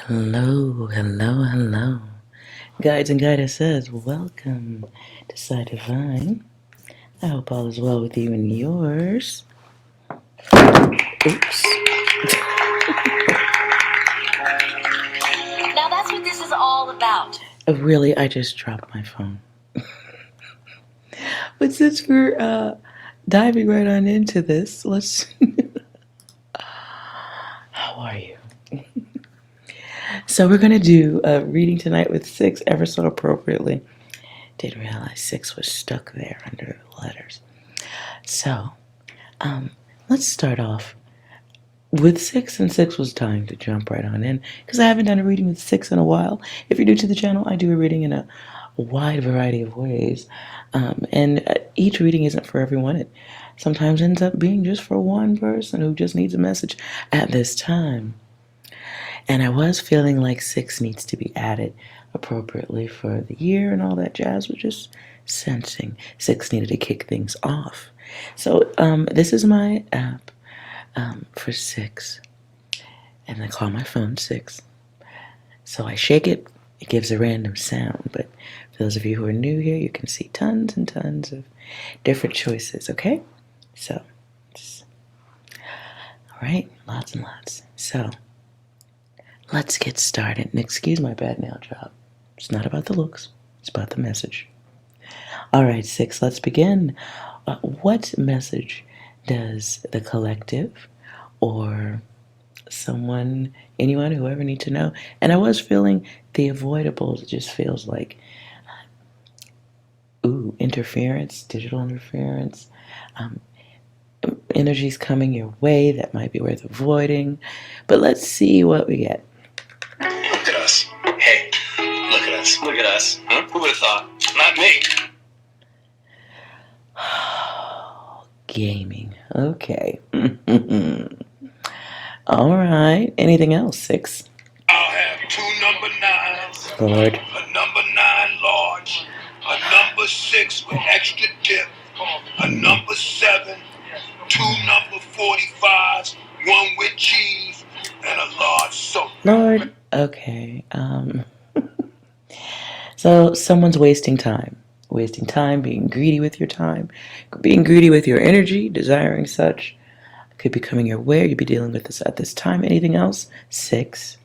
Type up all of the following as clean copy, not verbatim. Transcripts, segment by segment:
Hello, hello, hello. Guides and guidesses, welcome to Psi Divine. I hope all is well with you and yours. Oops. Now that's what this is all about. Really, I just dropped my phone. But since we're diving right on into this, let's... How are you? So we're going to do a reading tonight with 6 ever so appropriately. Didn't realize 6 was stuck there under the letters. So, let's start off with 6, and 6 was dying to jump right on in because I haven't done a reading with 6 in a while. If you're new to the channel, I do a reading in a wide variety of ways, and each reading isn't for everyone. It sometimes ends up being just for one person who just needs a message at this time. And I was feeling like 6 needs to be added appropriately for the year and all that jazz. We're just sensing 6 needed to kick things off. So this is my app for 6. And I call my phone 6. So I shake it. It gives a random sound. But for those of you who are new here, you can see tons and tons of different choices, okay? So, all right, lots and lots. So, let's get started. And excuse my bad nail job. It's not about the looks. It's about the message. All right, 6, let's begin. What message does the collective or anyone, whoever need to know? And I was feeling the avoidable. It just feels like, interference, digital interference. Energy's coming your way that might be worth avoiding. But let's see what we get. Look at us. Hey, look at us. Look at us. Huh? Who would have thought? Not me. Gaming. Okay. All right. Anything else? 6. I'll have 2 number 9s. Lord. A number 9 large. A number 6 with extra dip. A number 7. 2 number 45s. 1 with cheese. And a large soda. Lord. Okay. So someone's wasting time. Wasting time, being greedy with your time, being greedy with your energy, desiring such. Could be coming your way. You'd be dealing with this at this time. Anything else? 6.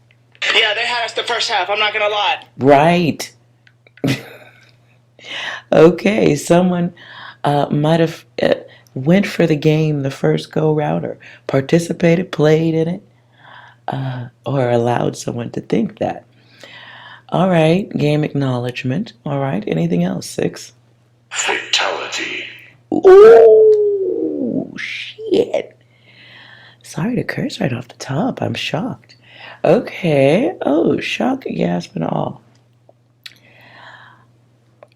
Yeah, they had us the first half. I'm not going to lie. Right. Okay, someone might have went for the game the first go-router, participated, played in it, or allowed someone to think that. All right, game acknowledgement. All right, anything else? 6. Fatality. Ooh, shit. Sorry to curse right off the top. I'm shocked. Okay. Oh, shock, gasp, and all.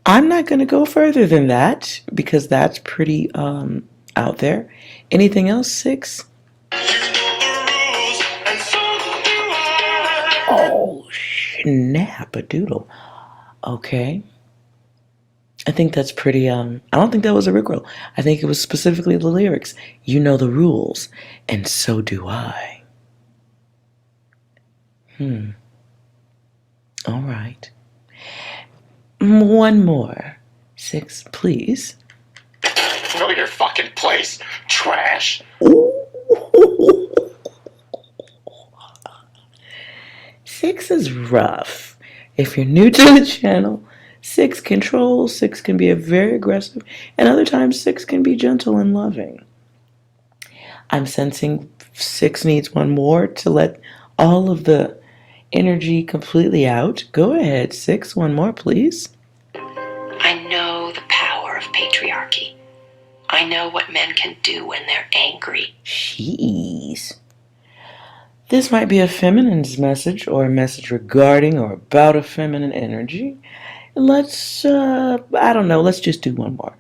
I'm not going to go further than that because that's pretty out there. Anything else? 6. Oh, snap-a-doodle. Okay. I think that's pretty, I don't think that was a rickroll. I think it was specifically the lyrics. You know the rules, and so do I. All right. One more. 6, please. Know your fucking place, trash. Ooh. 6 is rough. If you're new to the channel, 6 controls. 6 can be very aggressive, and other times 6 can be gentle and loving. I'm sensing 6 needs one more to let all of the energy completely out. Go ahead, 6. One more, please. I know the power of patriarchy. I know what men can do when they're angry. Jeez. This might be a feminine's message, or a message regarding or about a feminine energy. Let's, I don't know, let's just do one more.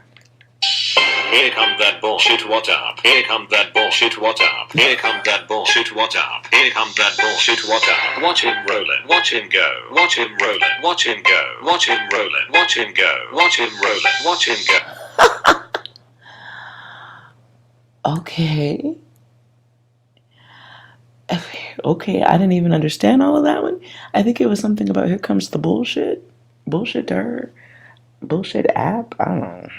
Here come that bullshit, what up? Here come that bullshit, what up? Here come that bullshit, what up? Here come that bullshit, what up? Watch him rollin', watch him go. Watch him rollin', watch him go. Watch him rollin', watch him go. Watch him rollin', watch him go. Okay. Okay, I didn't even understand all of that one. I think it was something about here comes the bullshit. Bullshit to her. Bullshit app? I don't know.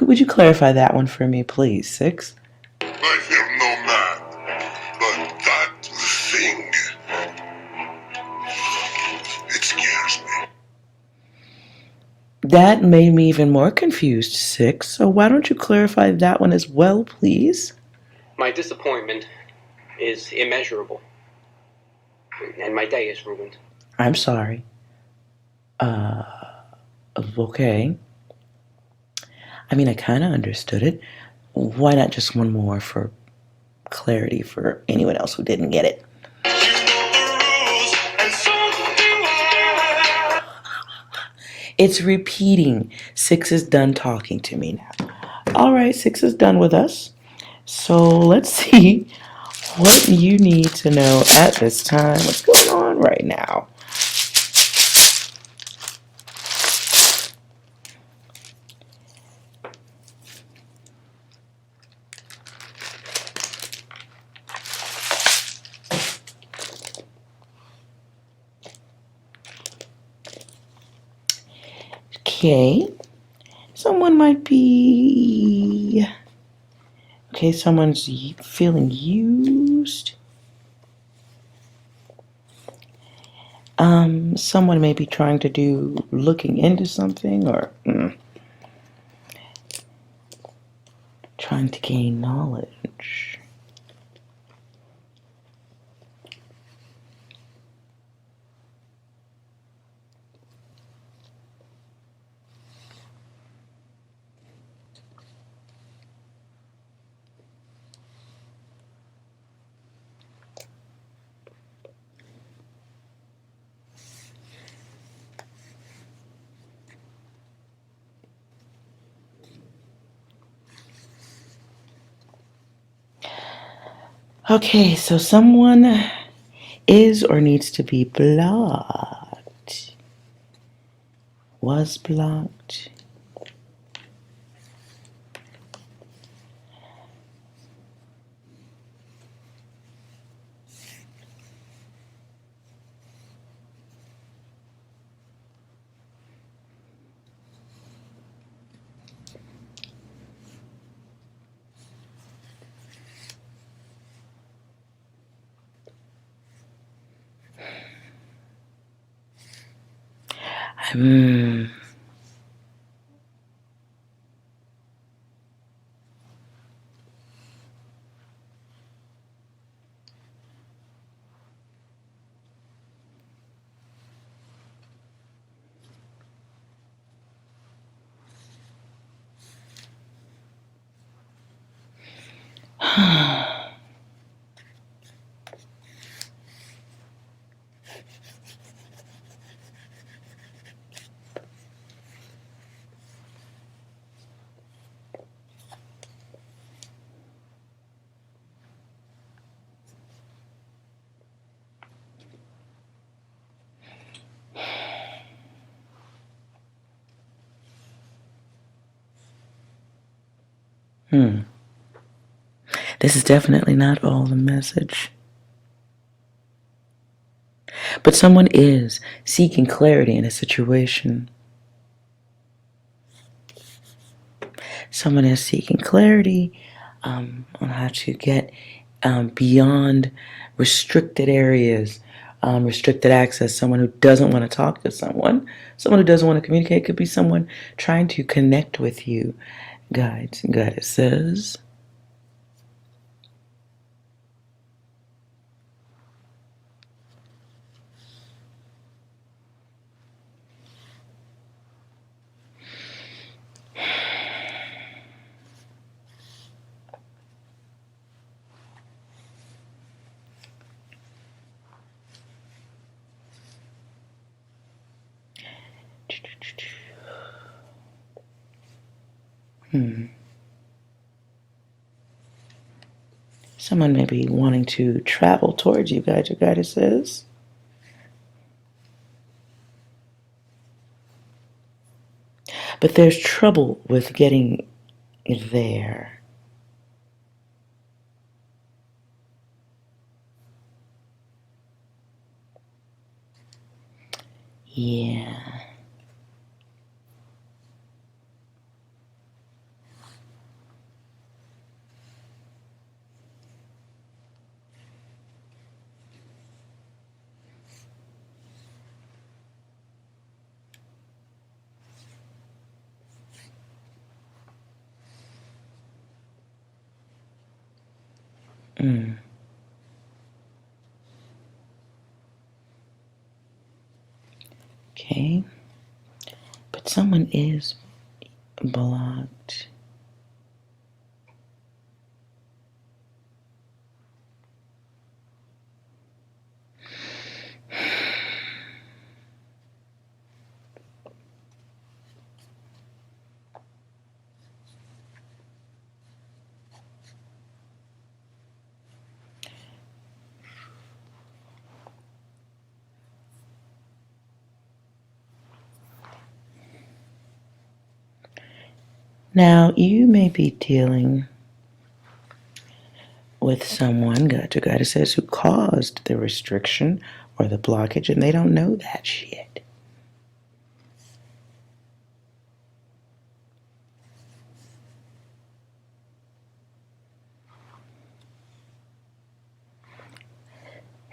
Would you clarify that one for me, please, 6? I have no man, but that thing, it scares me. That made me even more confused, 6. So why don't you clarify that one as well, please? My disappointment is immeasurable, and my day is ruined. I'm sorry. Okay. I mean, I kind of understood it. Why not just one more for clarity for anyone else who didn't get it? It's repeating. 6 is done talking to me now. All right, 6 is done with us. So let's see what you need to know at this time. What's going on right now? Okay. Someone might be... Okay, someone's feeling used. Someone may be trying to looking into something or trying to gain knowledge. Okay, so someone is or needs to be blocked. Was blocked. This is definitely not all the message. But someone is seeking clarity in a situation. Someone is seeking clarity on how to get beyond restricted areas, restricted access. Someone who doesn't want to talk to someone who doesn't want to communicate. Could be someone trying to connect with you. Guides and goddesses. Someone may be wanting to travel towards you, guides or goddesses. But there's trouble with getting there. Yeah. Mm. Okay. But someone is blocked. Now, you may be dealing with someone, God says, who caused the restriction or the blockage, and they don't know that shit.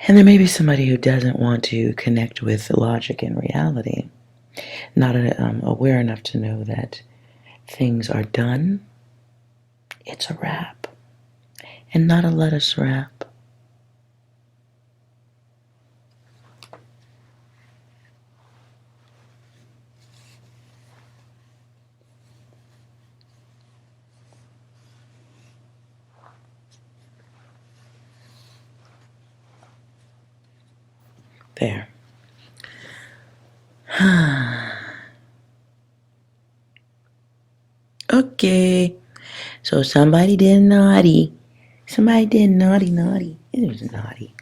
And there may be somebody who doesn't want to connect with logic and reality, not aware enough to know that things are done, it's a wrap, and not a let us wrap. There. Okay. So somebody did naughty. Somebody did naughty. It was naughty.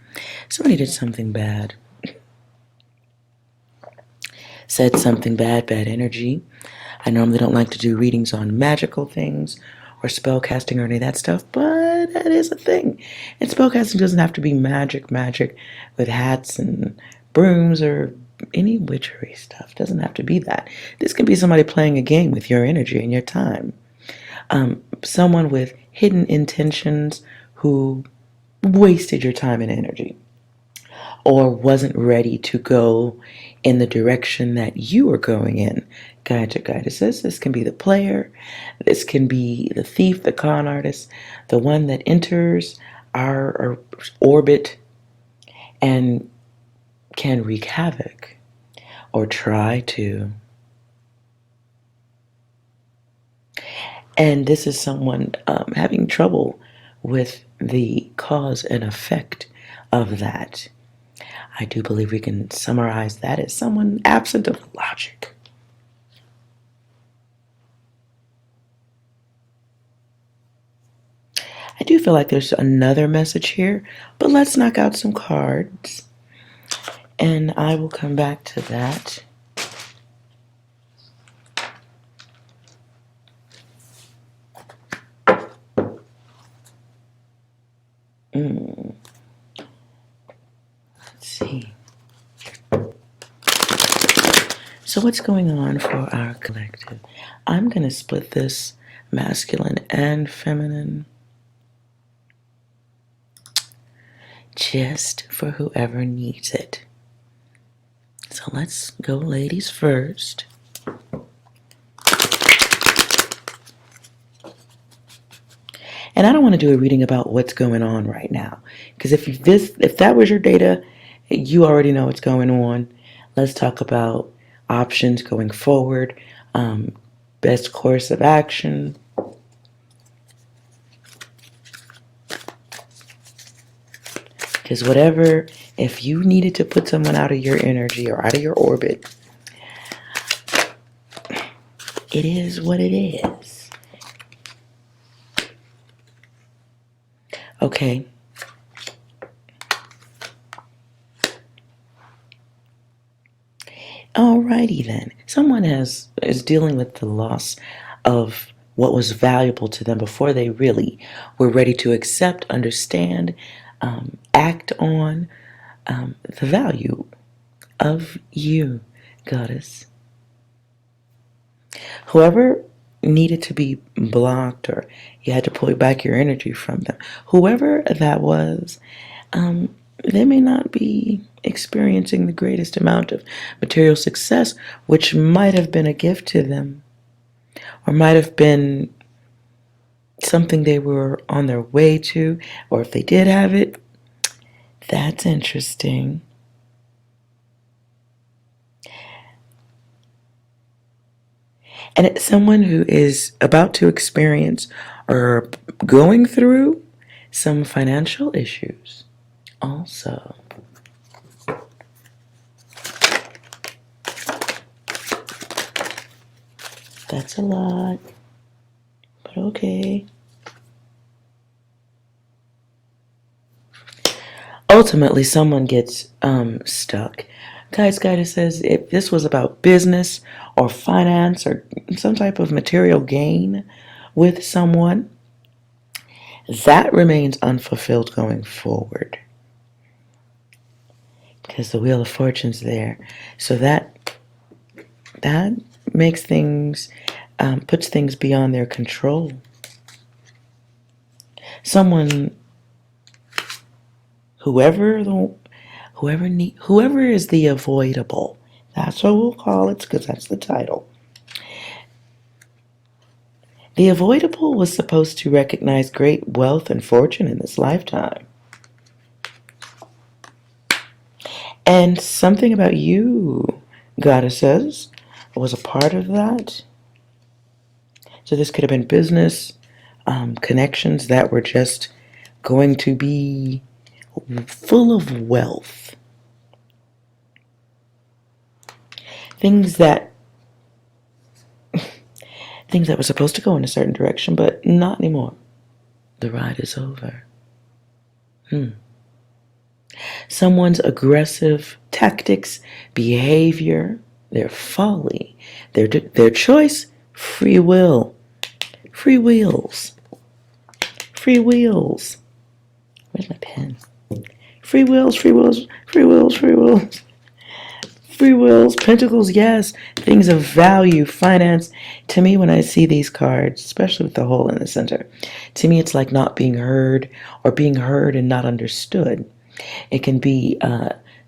Somebody did something bad. Said something bad energy. I normally don't like to do readings on magical things or spell casting or any of that stuff, but that is a thing. And spell casting doesn't have to be magic with hats and brooms or any witchery stuff. It doesn't have to be that. This can be somebody playing a game with your energy and your time. Someone with hidden intentions who wasted your time and energy or wasn't ready to go in the direction that you were going in. Guide says this can be the player, this can be the thief, the con artist, the one that enters our orbit and can wreak havoc or try to. And this is someone having trouble with the cause and effect of that. I do believe we can summarize that as someone absent of logic. I do feel like there's another message here, but let's knock out some cards. And I will come back to that. Let's see. So what's going on for our collective? I'm going to split this masculine and feminine just for whoever needs it. So let's go ladies first. And I don't want to do a reading about what's going on right now, because if that was your data, you already know what's going on. Let's talk about options going forward, best course of action. Because if you needed to put someone out of your energy or out of your orbit, it is what it is. Okay. Alrighty then. Someone is dealing with the loss of what was valuable to them before they really were ready to accept, understand, act on the value of you. Goddess. Whoever needed to be blocked, or you had to pull back your energy from them, whoever that was, they may not be experiencing the greatest amount of material success, which might have been a gift to them, or might have been something they were on their way to, or if they did have it, that's interesting. And it's someone who is about to experience or going through some financial issues also. That's a lot, but okay. Ultimately, someone gets stuck. Guidance says if this was about business or finance or some type of material gain with someone, that remains unfulfilled going forward. Because the Wheel of Fortune's there. So that makes things, puts things beyond their control. Someone, whoever is the avoidable, that's what we'll call it, because that's the title. The avoidable was supposed to recognize great wealth and fortune in this lifetime. And something about you, goddesses, was a part of that. So this could have been business connections that were just going to be full of wealth. Things that were supposed to go in a certain direction, but not anymore. The ride is over. Someone's aggressive tactics, behavior, their folly, their choice, free will. Free wheels. Free wheels. Where's my pen? Free wills, free wills, free wills, free wills. Free wills, pentacles, yes. Things of value, finance. To me, when I see these cards, especially with the hole in the center, to me it's like not being heard, or being heard and not understood. It can be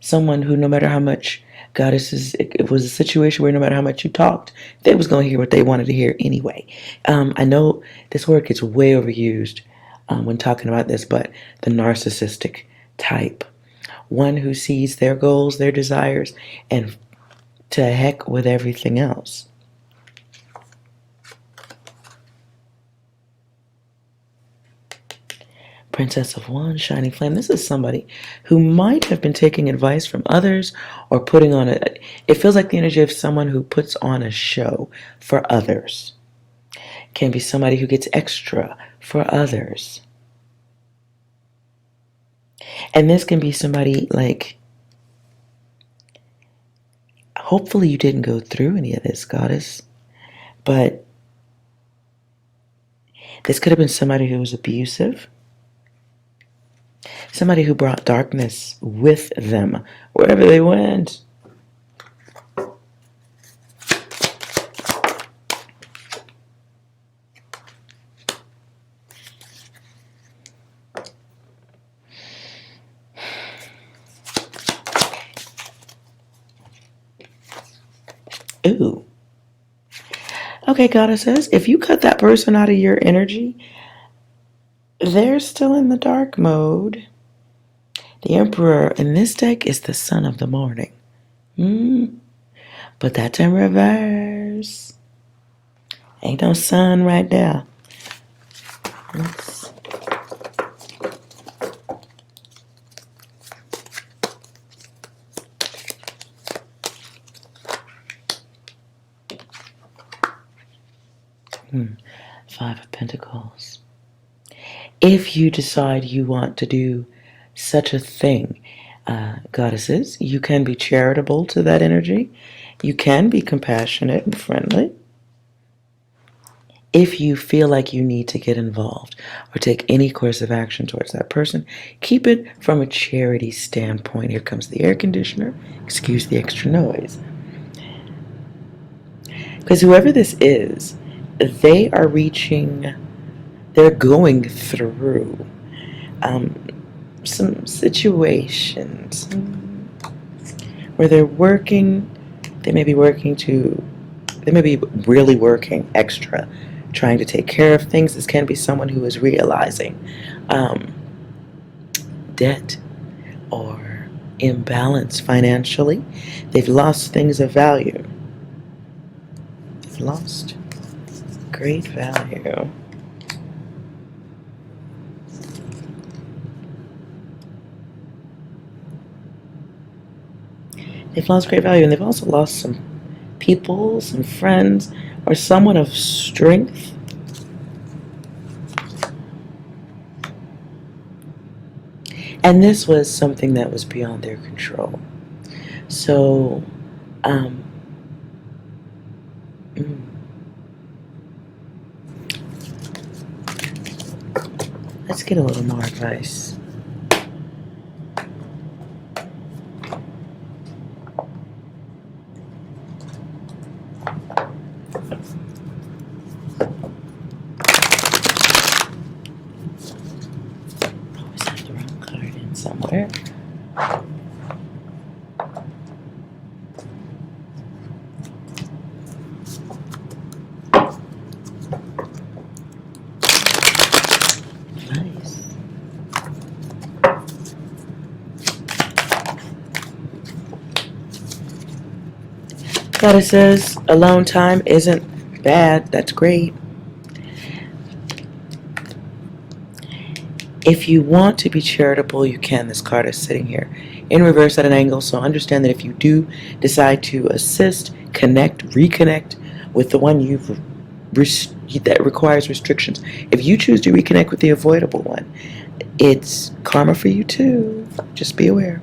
someone who, no matter how much, goddesses, it was a situation where no matter how much you talked, they was going to hear what they wanted to hear anyway. I know this word gets way overused when talking about this, but the narcissistic type. One who sees their goals, their desires, and to heck with everything else. Princess of Wands, Shining Flame. This is somebody who might have been taking advice from others or putting on it feels like the energy of someone who puts on a show for others. Can be somebody who gets extra for others. And this can be somebody like, hopefully you didn't go through any of this, goddess, but this could have been somebody who was abusive. Somebody who brought darkness with them wherever they went. Ooh. Okay, goddesses, if you cut that person out of your energy, they're still in the dark mode. The Emperor in this deck is the Son of the Morning. But that's in reverse. Ain't no sun right there. Let's... Five of Pentacles. If you decide you want to do such a thing, goddesses, you can be charitable to that energy. You can be compassionate and friendly. If you feel like you need to get involved or take any course of action towards that person, keep it from a charity standpoint. Here comes the air conditioner. Excuse the extra noise. Because whoever this is, they're going through some situations where they may be really working extra, trying to take care of things. This can be someone who is realizing debt or imbalance financially. They've lost things of value. They've lost great value. They've lost great value, and they've also lost some people, some friends, or someone of strength. And this was something that was beyond their control. So, let's get a little more advice. Always have the wrong card in somewhere. Nice. Goddess says alone time isn't bad. That's great. If you want to be charitable, you can. This card is sitting here in reverse at an angle, so understand that if you do decide to assist, reconnect with the one that requires restrictions, if you choose to reconnect with the avoidable one, it's karma for you too. Just be aware.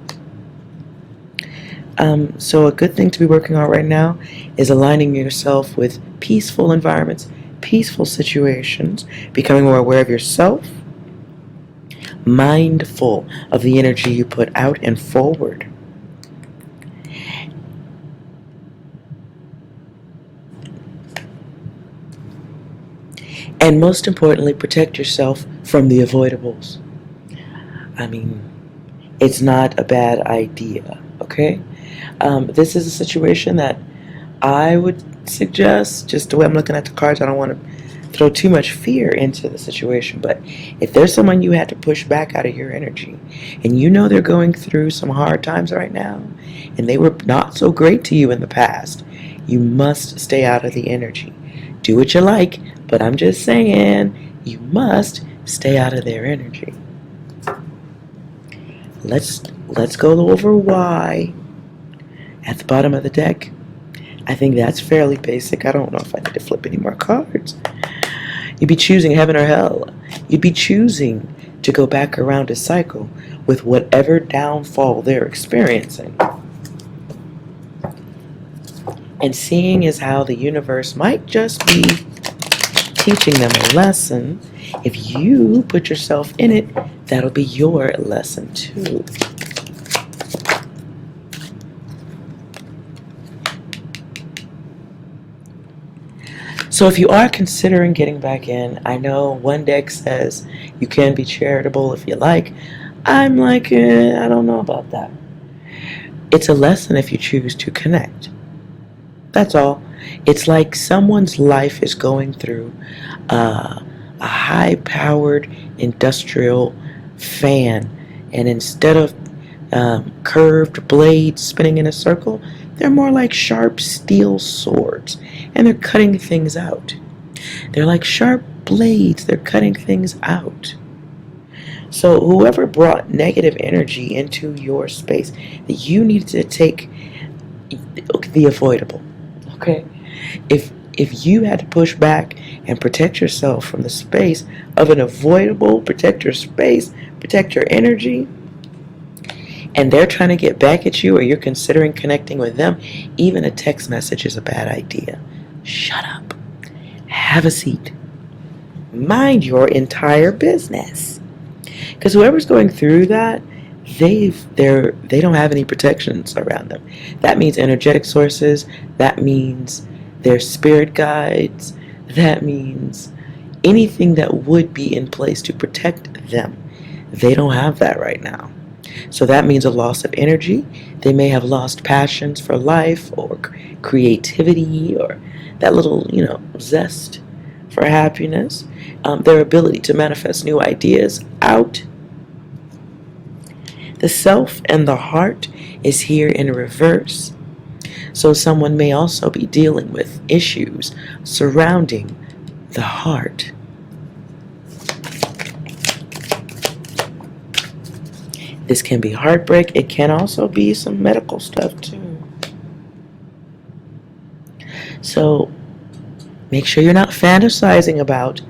So a good thing to be working on right now is aligning yourself with peaceful environments, peaceful situations, becoming more aware of yourself, mindful of the energy you put out and forward. And most importantly, protect yourself from the avoidables. I mean, it's not a bad idea, okay? This is a situation that I would suggest, just the way I'm looking at the cards, I don't want to throw too much fear into the situation, but if there's someone you had to push back out of your energy, and you know they're going through some hard times right now, and they were not so great to you in the past, you must stay out of the energy. Do what you like, but I'm just saying, you must stay out of their energy. Let's go over why at the bottom of the deck. I think that's fairly basic. I don't know if I need to flip any more cards. You'd be choosing heaven or hell. You'd be choosing to go back around a cycle with whatever downfall they're experiencing. And seeing as how the universe might just be teaching them a lesson. If you put yourself in it, that'll be your lesson too. So if you are considering getting back in, I know one deck says you can be charitable if you like. I'm like, I don't know about that. It's a lesson if you choose to connect. That's all. It's like someone's life is going through a high-powered industrial fan, and instead of curved blades spinning in a circle, they're more like sharp steel swords, and they're cutting things out. They're like sharp blades, they're cutting things out. So whoever brought negative energy into your space, that you need to take the avoidable, okay? If you had to push back and protect yourself from the space of an avoidable, protect your space, protect your energy, and they're trying to get back at you, or you're considering connecting with them, even a text message is a bad idea. Shut up. Have a seat. Mind your entire business. Because whoever's going through that, they don't have any protections around them. That means energetic sources. That means their spirit guides. That means anything that would be in place to protect them. They don't have that right now. So that means a loss of energy. They may have lost passions for life or creativity or that little, zest for happiness. Their ability to manifest new ideas out. The self and the heart is here in reverse. So someone may also be dealing with issues surrounding the heart. This can be heartbreak. It can also be some medical stuff too. So make sure you're not fantasizing about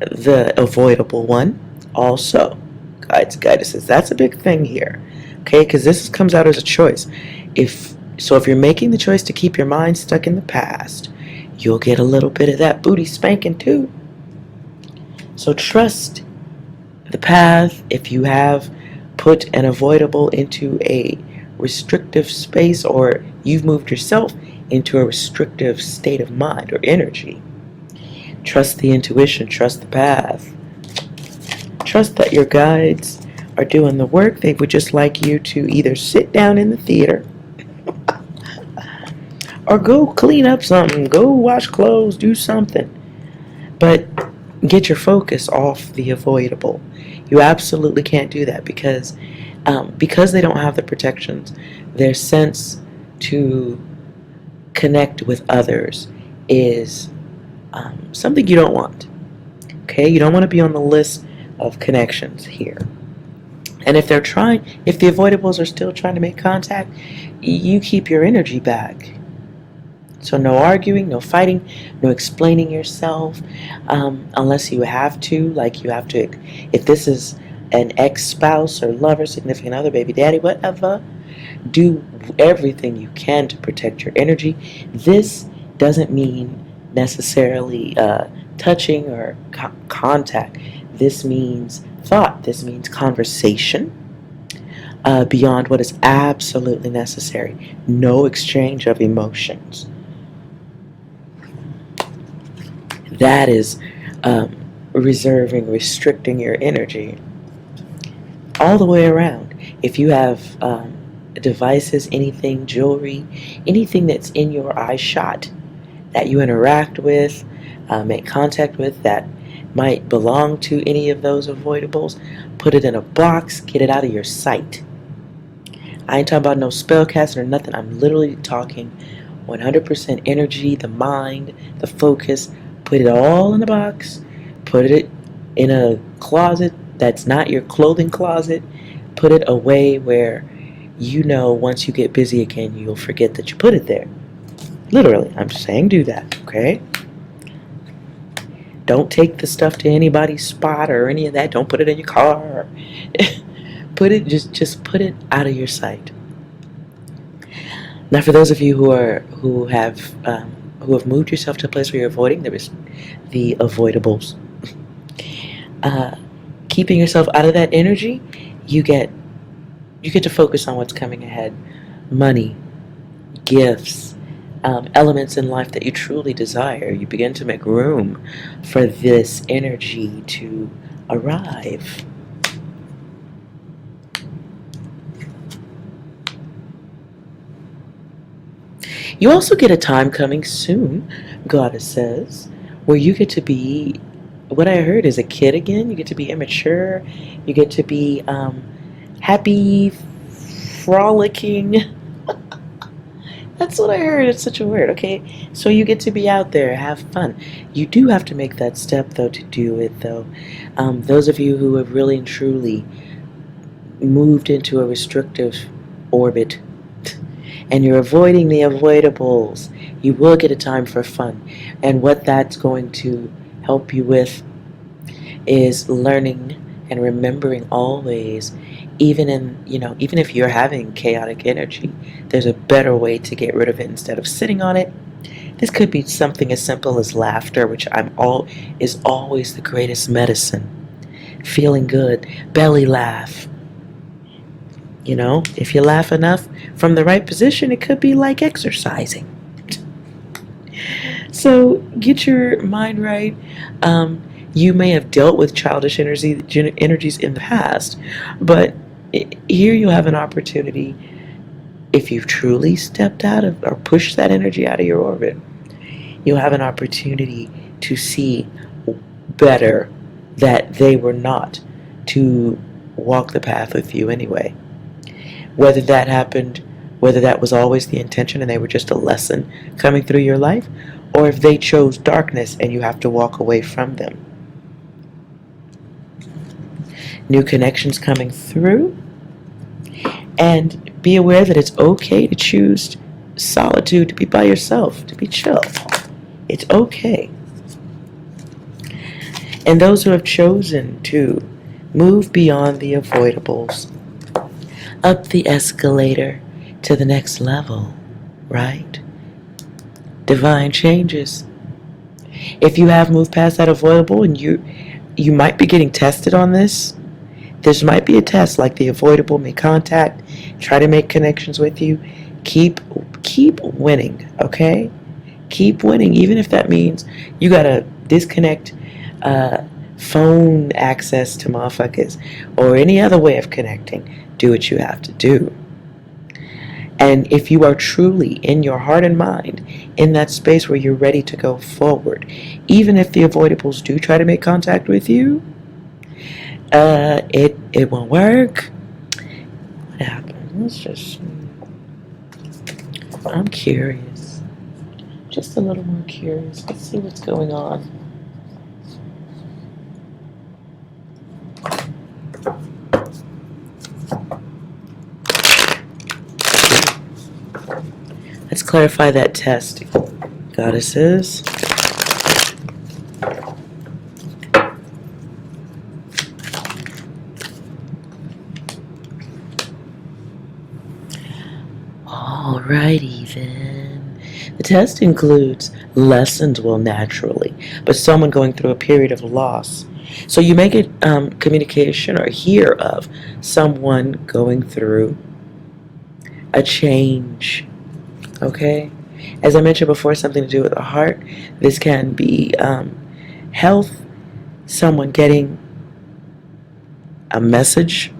the avoidable one. Also, guides, goddesses, that's a big thing here. Okay, because this comes out as a choice. If you're making the choice to keep your mind stuck in the past, you'll get a little bit of that booty spanking too. So trust the path. If you have put an avoidable into a restrictive space, or you've moved yourself into a restrictive state of mind or energy, trust the intuition, trust the path. Trust that your guides are doing the work. They would just like you to either sit down in the theater or go clean up something, go wash clothes, do something. But get your focus off the avoidable. You absolutely can't do that because they don't have the protections. Their sense to connect with others is something you don't want. Okay, you don't want to be on the list of connections here. And if the avoidables are still trying to make contact, you keep your energy back. So no arguing, no fighting, no explaining yourself, unless you have to. Like you have to, if this is an ex-spouse or lover, significant other, baby daddy, whatever, do everything you can to protect your energy. This doesn't mean necessarily touching or contact. This means thought. This means conversation beyond what is absolutely necessary. No exchange of emotions. That is restricting your energy all the way around. If you have devices, anything, jewelry, anything that's in your eye shot that you interact with, make contact with, that might belong to any of those avoidables, put it in a box, get it out of your sight. I ain't talking about no spell casting or nothing. I'm literally talking 100% energy, the mind, the focus. Put it all in a box. Put it in a closet that's not your clothing closet. Put it away where once you get busy again, you'll forget that you put it there. Literally, I'm just saying do that, okay? Don't take the stuff to anybody's spot or any of that. Don't put it in your car. Just put it out of your sight. Now, for those of you who have moved yourself to a place where you're avoiding, there is the avoidables. Keeping yourself out of that energy, you get to focus on what's coming ahead. Money, gifts, elements in life that you truly desire. You begin to make room for this energy to arrive. You also get a time coming soon, Goddess says, where you get to be, what I heard is a kid again. You get to be immature. You get to be happy, frolicking. That's what I heard. It's such a word, okay? So you get to be out there, have fun. You do have to make that step, though, to do it, though. Those of you who have really and truly moved into a restrictive orbit and you're avoiding the avoidables, you will get a time for fun. And what that's going to help you with is learning and remembering always, even if you're having chaotic energy, there's a better way to get rid of it instead of sitting on it. This could be something as simple as laughter, which is always the greatest medicine. Feeling good, belly laugh. If you laugh enough from the right position, it could be like exercising. So get your mind right. You may have dealt with childish energies in the past, but here you'll have an opportunity, if you've truly stepped out of or pushed that energy out of your orbit, you'll have an opportunity to see better that they were not to walk the path with you anyway. Whether that happened, whether that was always the intention and they were just a lesson coming through your life, or if they chose darkness and you have to walk away from them. New connections coming through, and be aware that it's okay to choose solitude, to be by yourself, to be chill. It's okay. And those who have chosen to move beyond the avoidables, up the escalator to the next level, right? Divine changes. If you have moved past that avoidable and you might be getting tested on this, this might be a test, like the avoidable may contact, try to make connections with you. Keep winning, okay? Keep winning, even if that means you gotta disconnect phone access to motherfuckers or any other way of connecting. Do what you have to do. And if you are truly in your heart and mind in that space where you're ready to go forward, even if the avoidables do try to make contact with you, it won't work. What happened? Let's just, I'm curious. Just a little more curious. Let's see what's going on. Let's clarify that test, goddesses. Alrighty then. The test includes lessons will naturally, but someone going through a period of loss. So you may get communication or hear of someone going through a change. Okay? As I mentioned before, something to do with the heart. This can be health, someone getting a message.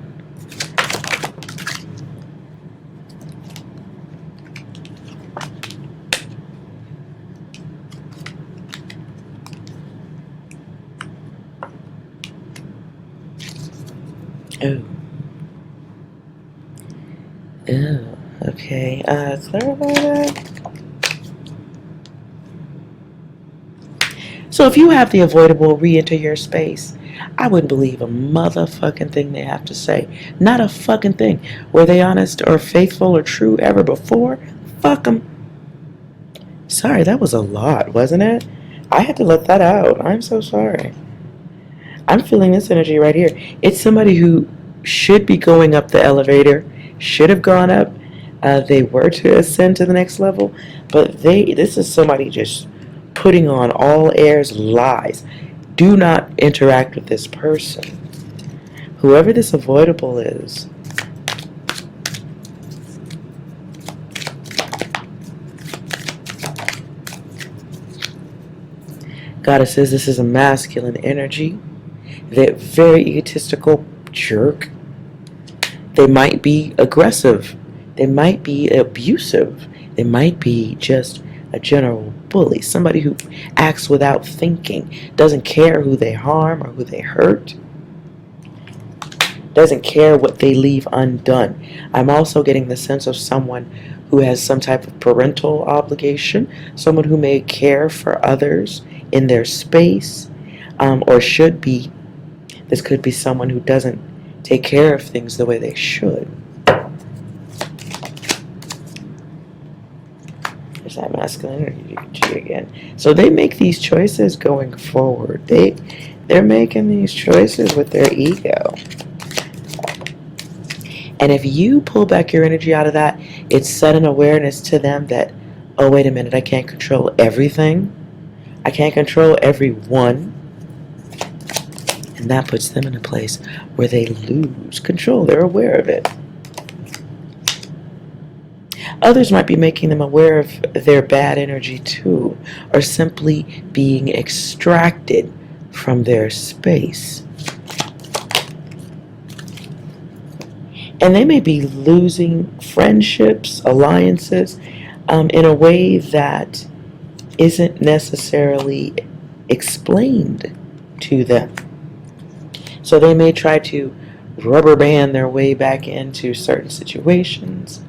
Oh, okay. Clarify that. So if you have the avoidable re-enter your space, I wouldn't believe a motherfucking thing they have to say. Not a fucking thing. Were they honest or faithful or true ever before? Fuck them. Sorry, that was a lot, wasn't it? I had to let that out. I'm so sorry. I'm feeling this energy right here. It's somebody who should be going up the elevator, should have gone up. They were to ascend to the next level, but this is somebody just putting on all airs lies. Do not interact with this person. Whoever this avoidable is. Goddess says this is a masculine energy. They're very egotistical jerk. They might be aggressive. They might be abusive. They might be just a general bully. Somebody who acts without thinking. Doesn't care who they harm or who they hurt. Doesn't care what they leave undone. I'm also getting the sense of someone who has some type of parental obligation. Someone who may care for others in their space, or should be. This could be someone who doesn't take care of things the way they should. There's that masculine energy again. So they make these choices going forward. They're making these choices with their ego. And if you pull back your energy out of that, it's sudden awareness to them that, oh, wait a minute, I can't control everything. I can't control everyone. And that puts them in a place where they lose control. They're aware of it. Others might be making them aware of their bad energy too, or simply being extracted from their space. And they may be losing friendships, alliances, in a way that isn't necessarily explained to them. So they may try to rubber band their way back into certain situations.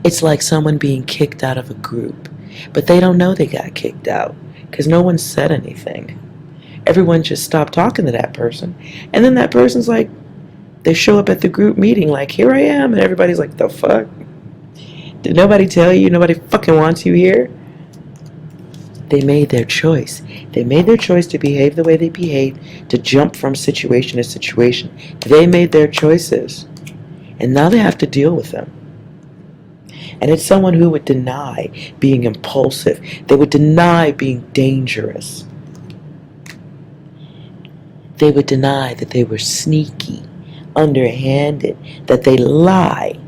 It's like someone being kicked out of a group, but they don't know they got kicked out because no one said anything. Everyone just stopped talking to that person, and then that person's like, they show up at the group meeting like, here I am, and everybody's like, the fuck? Did nobody tell you? Nobody fucking wants you here? They made their choice. They made their choice to behave the way they behaved, to jump from situation to situation. They made their choices, and now they have to deal with them. And it's someone who would deny being impulsive. They would deny being dangerous. They would deny that they were sneaky, underhanded, that they lie.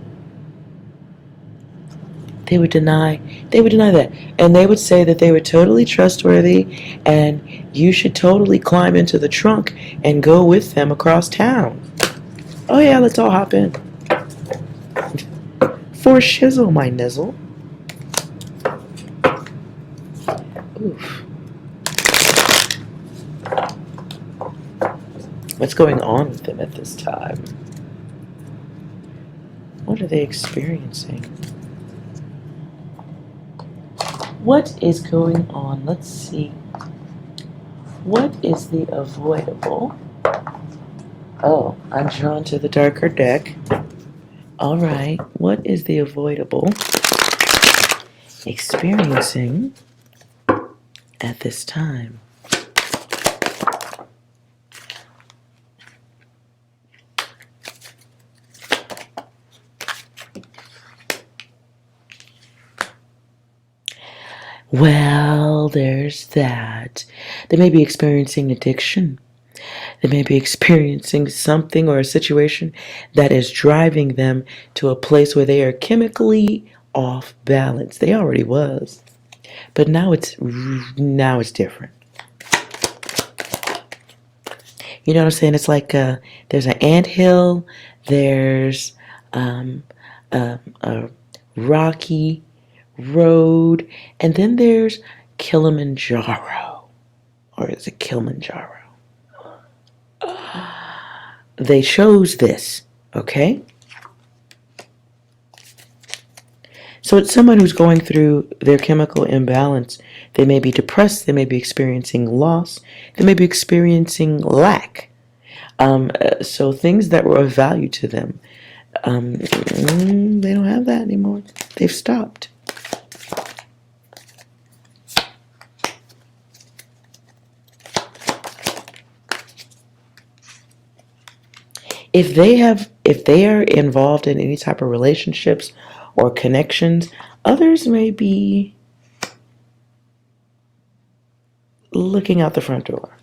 They would deny that. And they would say that they were totally trustworthy and you should totally climb into the trunk and go with them across town. Oh yeah, let's all hop in. For shizzle, my nizzle. Oof. What's going on with them at this time? What are they experiencing? What is going on? Let's see. What is the avoidable? Oh, I'm drawn to the darker deck. All right. What is the avoidable experiencing at this time? Well, there's that. They may be experiencing addiction. They may be experiencing something or a situation that is driving them to a place where they are chemically off balance. They already was, but now it's different. You know what I'm saying? It's like there's an anthill, there's a rocky road, and then there's Kilimanjaro, or is it Kilimanjaro? They chose this, okay? So it's someone who's going through their chemical imbalance. They may be depressed, they may be experiencing loss, they may be experiencing lack. So things that were of value to them, they don't have that anymore. They've stopped. If they are involved in any type of relationships or connections, others may be looking out the front door.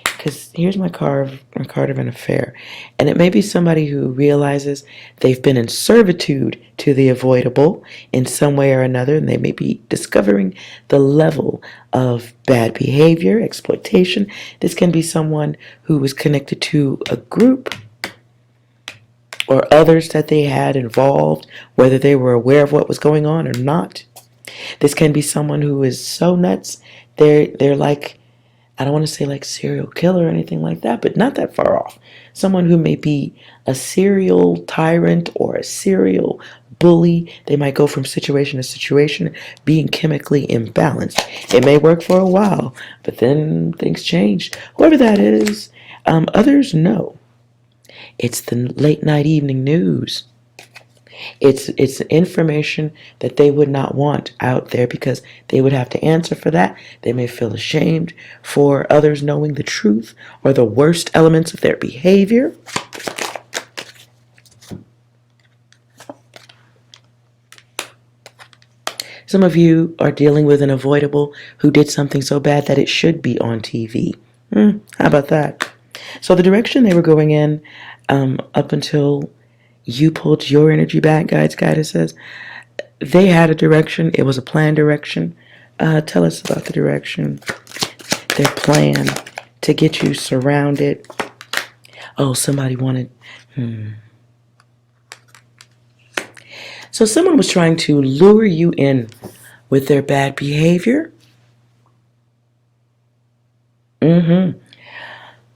Because here's my card of an affair. And it may be somebody who realizes they've been in servitude to the avoidable in some way or another, and they may be discovering the level of bad behavior, exploitation. This can be someone who was connected to a group or others that they had involved, whether they were aware of what was going on or not. This can be someone who is so nuts, they're like, I don't want to say like serial killer or anything like that, but not that far off. Someone who may be a serial tyrant or a serial bully. They might go from situation to situation, being chemically imbalanced. It may work for a while, but then things change. Whoever that is, others know. It's the late night evening news. It's information that they would not want out there because they would have to answer for that. They may feel ashamed for others knowing the truth or the worst elements of their behavior. Some of you are dealing with an avoidable who did something so bad that it should be on TV. How about that? So the direction they were going in up until You pulled your energy back, guides, guidance. They had a direction. It was a planned direction. Tell us about the direction. Their plan to get you surrounded. Oh, somebody wanted... So someone was trying to lure you in with their bad behavior.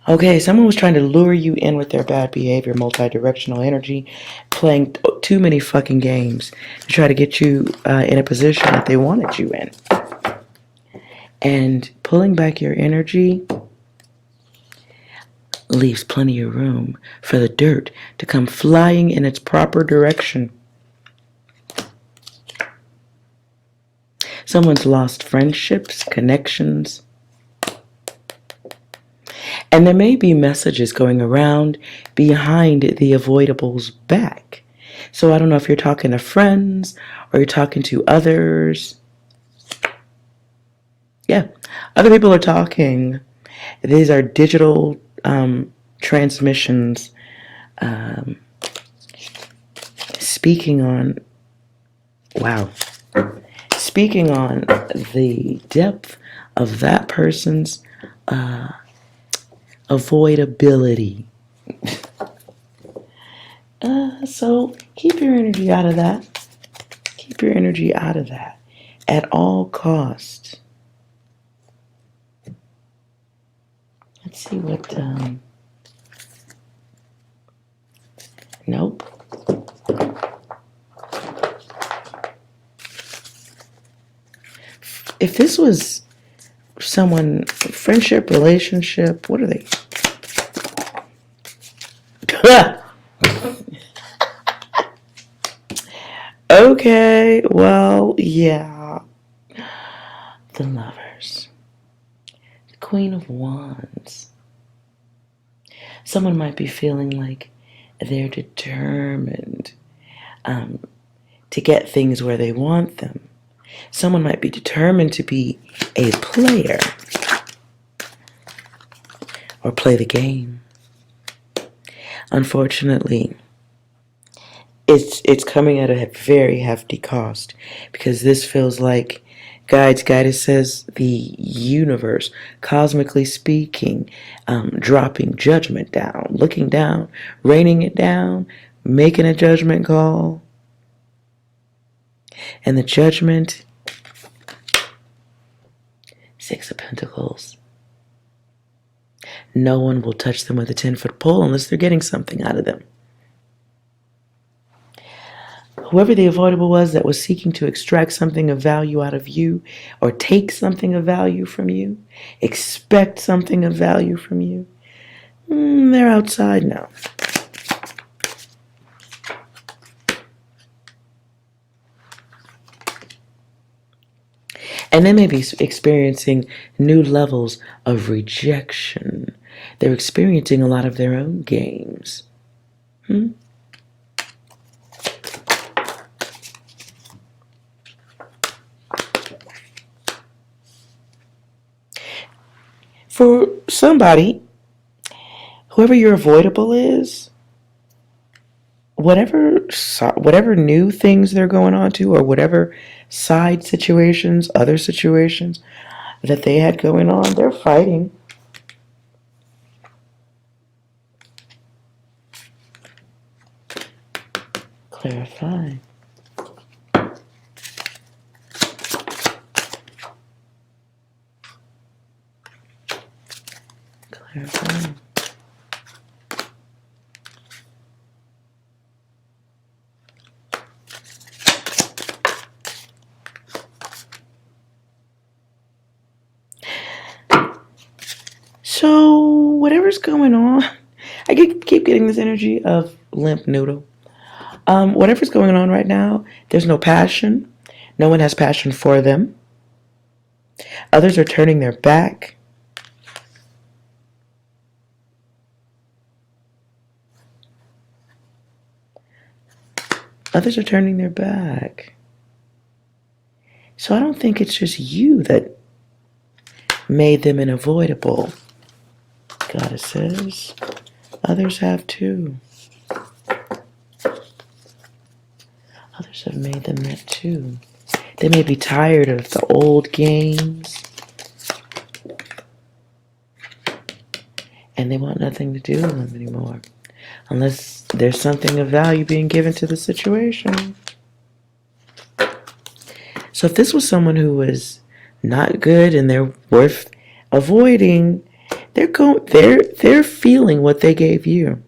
Okay, someone was trying to lure you in with their bad behavior, multi-directional energy, playing too many fucking games to try to get you in a position that they wanted you in. And pulling back your energy leaves plenty of room for the dirt to come flying in its proper direction. Someone's lost friendships, connections. And there may be messages going around behind the avoidable's back. So I don't know if you're talking to friends or you're talking to others. Yeah, other people are talking. These are digital transmissions speaking on the depth of that person's avoidability. So keep your energy out of that. Keep your energy out of that at all costs. Let's see what, nope. If this was someone, friendship, relationship, what are they? Okay, well, yeah. The Lovers. The Queen of Wands. Someone might be feeling like they're determined to get things where they want them. Someone might be determined to be a player or play the game. Unfortunately, it's coming at a very hefty cost, because this feels like guidance says the universe, cosmically speaking, dropping judgment down, looking down, raining it down, making a judgment call. And the judgment, Six of Pentacles. No one will touch them with a 10-foot pole unless they're getting something out of them. Whoever the avoidable was that was seeking to extract something of value out of you, or take something of value from you, expect something of value from you, they're outside now. And they may be experiencing new levels of rejection. They're experiencing a lot of their own games. For somebody, whoever your avoidable is, whatever new things they're going on to, or whatever side situations, other situations that they had going on, they're fighting. Clarify. Clarify. So, whatever's going on, I keep getting this energy of limp noodle. Whatever's going on right now, there's no passion. No one has passion for them. Others are turning their back. Others are turning their back. So I don't think it's just you that made them unavoidable. Goddess says others have too. Others have made them that too. They may be tired of the old games, and they want nothing to do with them anymore, unless there's something of value being given to the situation. So if this was someone who was not good and they're worth avoiding, they're feeling what they gave you.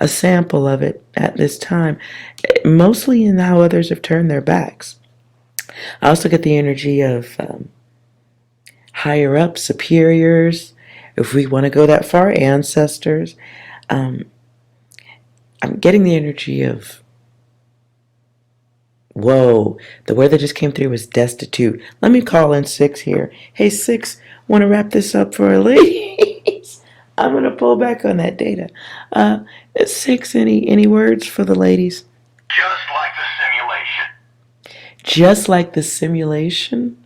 A sample of it at this time, mostly in how others have turned their backs. I also get the energy of higher up, superiors, if we want to go that far, ancestors. I'm getting the energy of, whoa, the word that just came through was destitute. Let me call in 6 here. Hey, 6, want to wrap this up for a ladies? I'm going to pull back on that data. 6, any words for the ladies? Just like the simulation. Just like the simulation?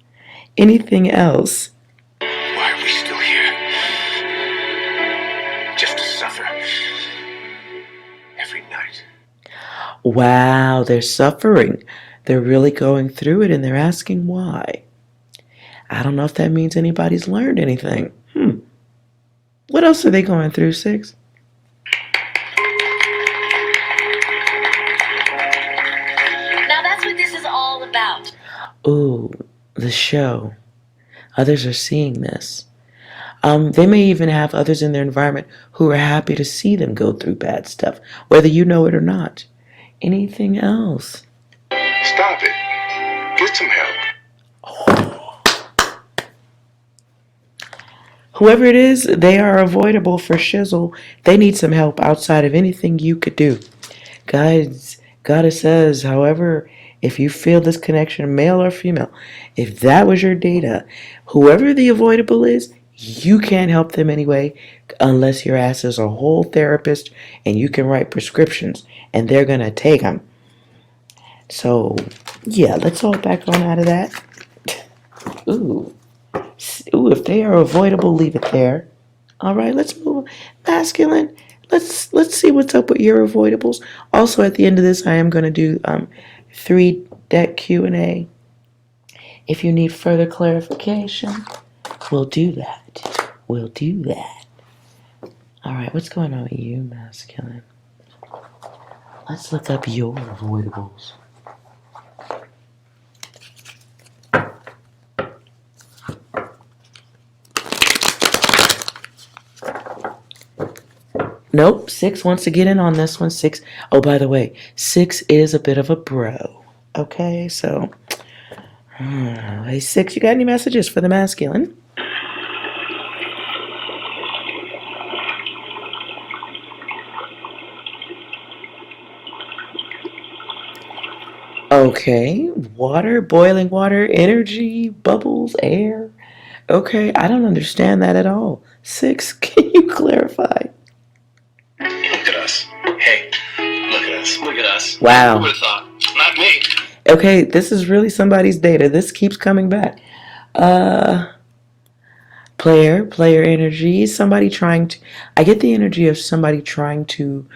Anything else? Why are we still here? Just to suffer. Every night. Wow, they're suffering. They're really going through it and they're asking why. I don't know if that means anybody's learned anything. What else are they going through, 6? Now that's what this is all about. Ooh, the show. Others are seeing this. They may even have others in their environment who are happy to see them go through bad stuff, whether you know it or not. Anything else? Stop it. Get some help. Whoever it is, they are avoidable for shizzle. They need some help outside of anything you could do. Goddess says, however, if you feel this connection, male or female, if that was your data, whoever the avoidable is, you can't help them anyway unless your ass is a whole therapist and you can write prescriptions and they're going to take them. So, yeah, let's all back on out of that. Ooh, if they are avoidable, leave it there. All right, let's move. Masculine, let's see what's up with your avoidables. Also, at the end of this, I am going to do 3 deck Q&A. If you need further clarification, we'll do that. All right, what's going on with you, masculine? Let's look up your avoidables. Nope, 6 wants to get in on this one. 6. Oh, by the way, 6 is a bit of a bro. Okay, so, hey, 6, you got any messages for the masculine? Okay, water, boiling water, energy, bubbles, air. Okay, I don't understand that at all. 6, can you clarify? Look at us. Hey, look at us. Look at us. Wow. Who would have thought? Not me. Okay, this is really somebody's data. This keeps coming back. Player energy. Somebody trying to. I get the energy of somebody trying to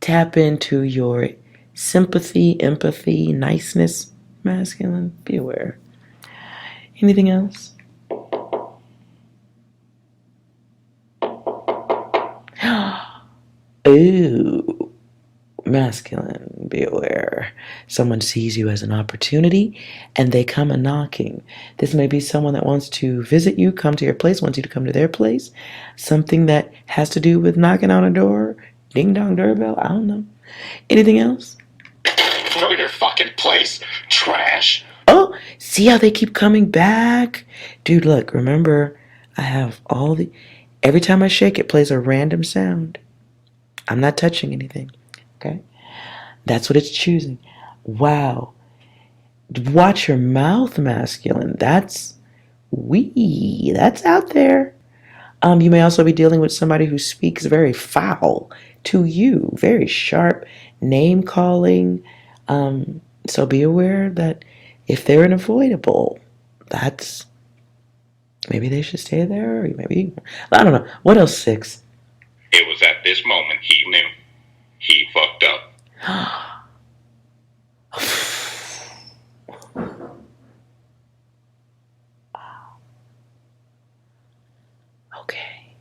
tap into your sympathy, empathy, niceness. Masculine, be aware. Anything else? Ooh, masculine, be aware. Someone sees you as an opportunity and they come a knocking. This may be someone that wants to visit you, come to your place, wants you to come to their place. Something that has to do with knocking on a door, ding dong doorbell, I don't know. Anything else? Know your fucking place, trash. Oh, see how they keep coming back? Dude, look, remember, I have all the... Every time I shake, it plays a random sound. I'm not touching anything, okay? That's what it's choosing. Wow. Watch your mouth, masculine. That's out there. You may also be dealing with somebody who speaks very foul to you, very sharp, name calling. So be aware that if they're unavoidable, that's maybe they should stay there, or maybe I don't know. What else, 6? It was at this moment he knew. He fucked up. Okay.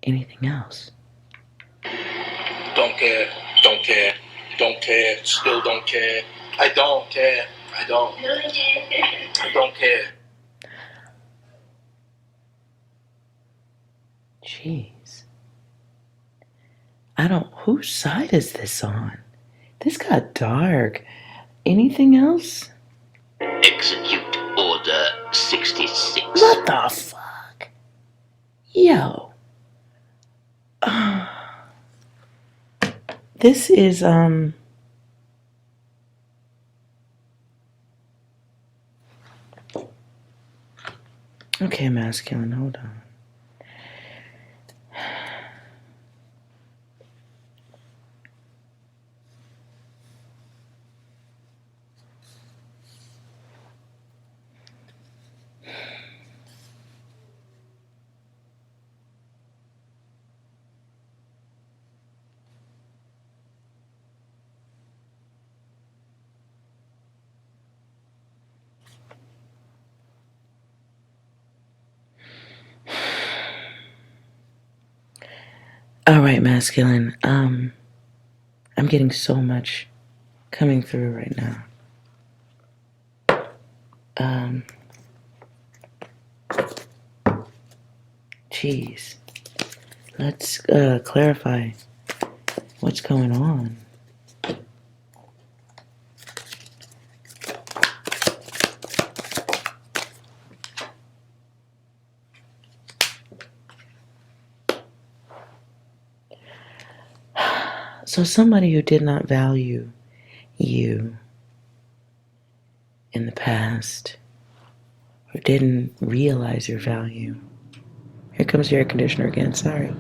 Anything else? Don't care, don't care, don't care, still don't care. I don't care, I don't. I don't care. Jeez. Whose side is this on? This got dark. Anything else? Execute Order 66. What the fuck? Yo. This is, okay, masculine, hold on. All right, masculine. I'm getting so much coming through right now. Geez. Let's clarify what's going on. So somebody who did not value you in the past, or didn't realize your value. Here comes the air conditioner again, sorry.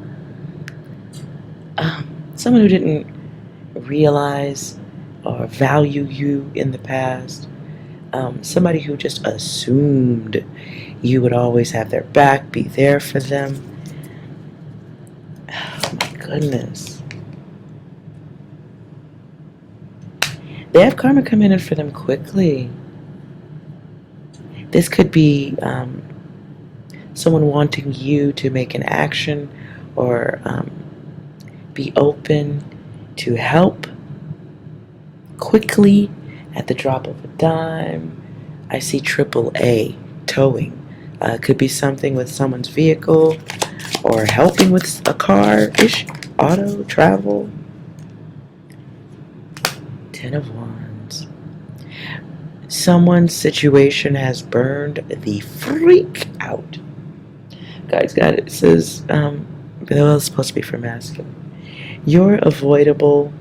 Someone who didn't realize or value you in the past. Somebody who just assumed you would always have their back, be there for them. Oh my goodness. They have karma coming in for them quickly. This could be someone wanting you to make an action or be open to help quickly at the drop of a dime. I see AAA, towing. Could be something with someone's vehicle or helping with a car-ish, auto, travel. 10 of Wands. Someone's situation has burned the freak out. Guys, got it. It says, well, it's supposed to be for masculine. Your avoidable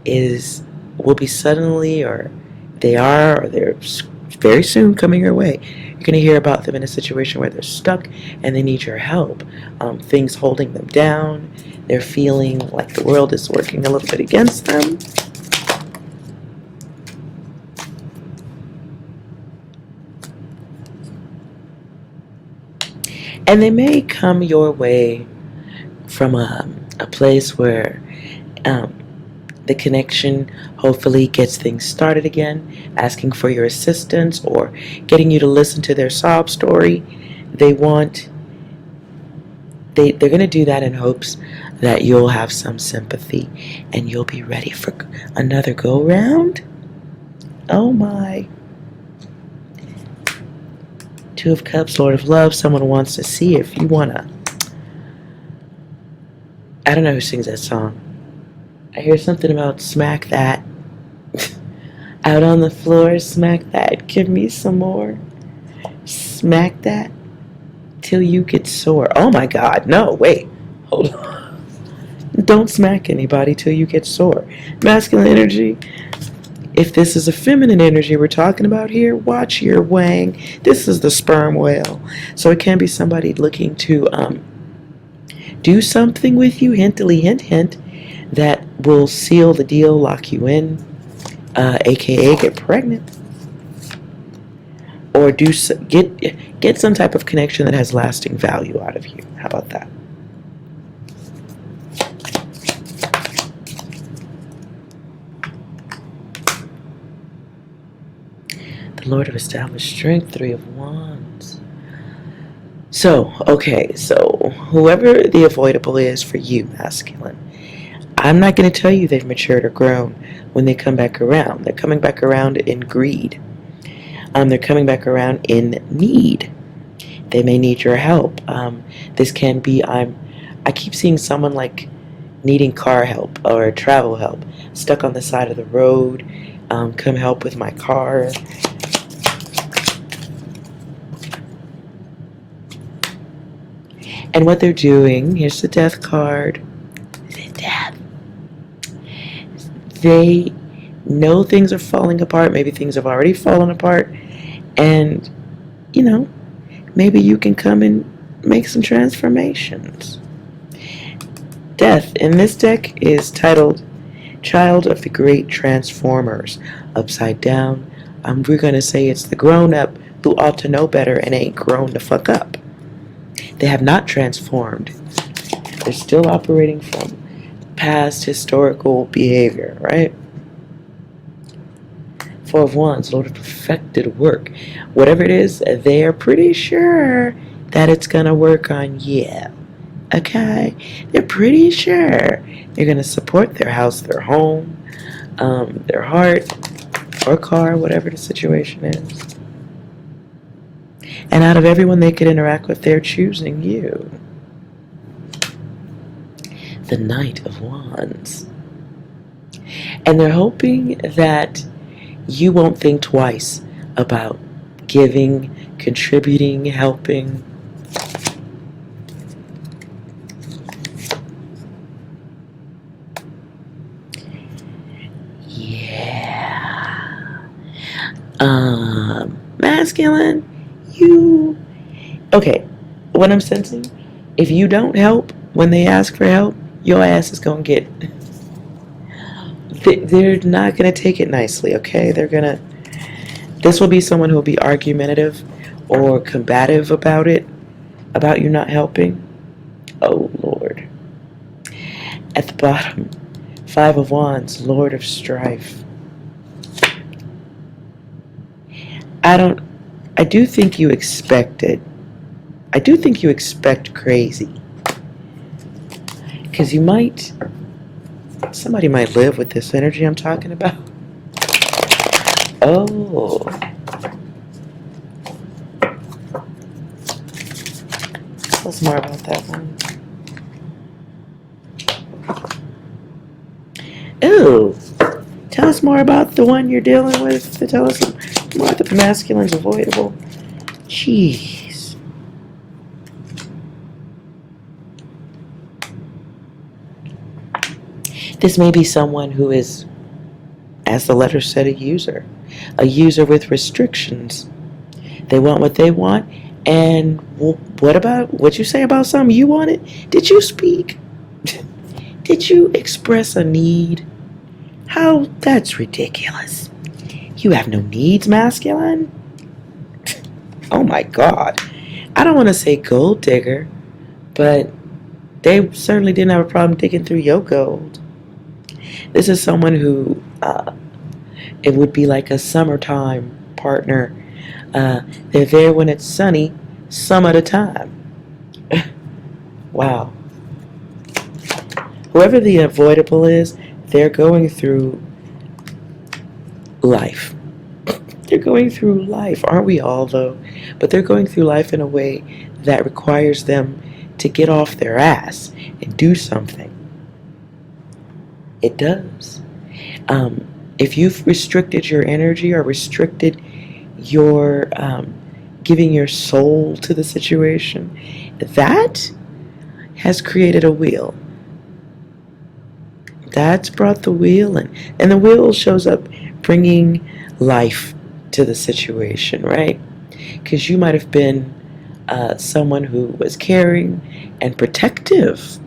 will be suddenly, or they're very soon coming your way. You're going to hear about them in a situation where they're stuck and they need your help. Things holding them down. They're feeling like the world is working a little bit against them. And they may come your way from a place where the connection hopefully gets things started again, asking for your assistance or getting you to listen to their sob story. They're going to do that in hopes that you'll have some sympathy and you'll be ready for another go round. Oh my. Two of Cups, Lord of Love. Someone wants to see if you want to. I don't know who sings that song. I hear something about smack that. Out on the floor, smack that. Give me some more. Smack that till you get sore. Oh my God, no, wait. Hold on. Don't smack anybody till you get sore. Masculine energy. If this is a feminine energy we're talking about here, watch your wang. This is the sperm whale. So it can be somebody looking to do something with you, hintily hint, hint, that will seal the deal, lock you in, aka get pregnant. Or get some type of connection that has lasting value out of you. How about that? Lord of established strength, 3 of Wands. So, okay, so whoever the avoidable is for you, masculine, I'm not going to tell you they've matured or grown when they come back around. They're coming back around in greed. They're coming back around in need. They may need your help. This can be, I keep seeing someone like needing car help or travel help, stuck on the side of the road. Come help with my car. And what they're doing, here's the death card. The death. They know things are falling apart. Maybe things have already fallen apart. And, you know, maybe you can come and make some transformations. Death in this deck is titled Child of the Great Transformers. Upside down, we're going to say it's the grown-up who ought to know better and ain't grown the fuck up. They have not transformed. They're still operating from past historical behavior, right? 4 of Wands, Lord of perfected work. Whatever it is, they're pretty sure that it's going to work on you. Okay? They're pretty sure they're going to support their house, their home, their heart, or car, whatever the situation is. And out of everyone they could interact with, they're choosing you. The Knight of Wands. And they're hoping that you won't think twice about giving, contributing, helping. Yeah. Masculine, okay, what I'm sensing, if you don't help when they ask for help, your ass is going to get, they're not going to take it nicely, okay? This will be someone who will be argumentative or combative about you not helping. Oh, Lord. At the bottom, 5 of Wands, Lord of Strife. I do think you expect it. I do think you expect crazy. Because somebody might live with this energy I'm talking about. Oh. Tell us more about that one. Ooh. Tell us more about the one you're dealing with. Tell us more about the masculine's avoidable. Jeez. This may be someone who is, as the letter said, a user with restrictions. They want what they want, and what'd you say about something you wanted? Did you speak? Did you express a need? How? That's ridiculous. You have no needs, masculine? Oh my God. I don't want to say gold digger, but they certainly didn't have a problem digging through your gold. This is someone who, it would be like a summertime partner. They're there when it's sunny, some of the time. Wow. Whoever the avoidable is, they're going through life. They're going through life, aren't we all, though? But they're going through life in a way that requires them to get off their ass and do something. It does. If you've restricted your energy or restricted your giving your soul to the situation, that has created a wheel. That's brought the wheel in. And the wheel shows up bringing life to the situation, right? Because you might have been someone who was caring and protective.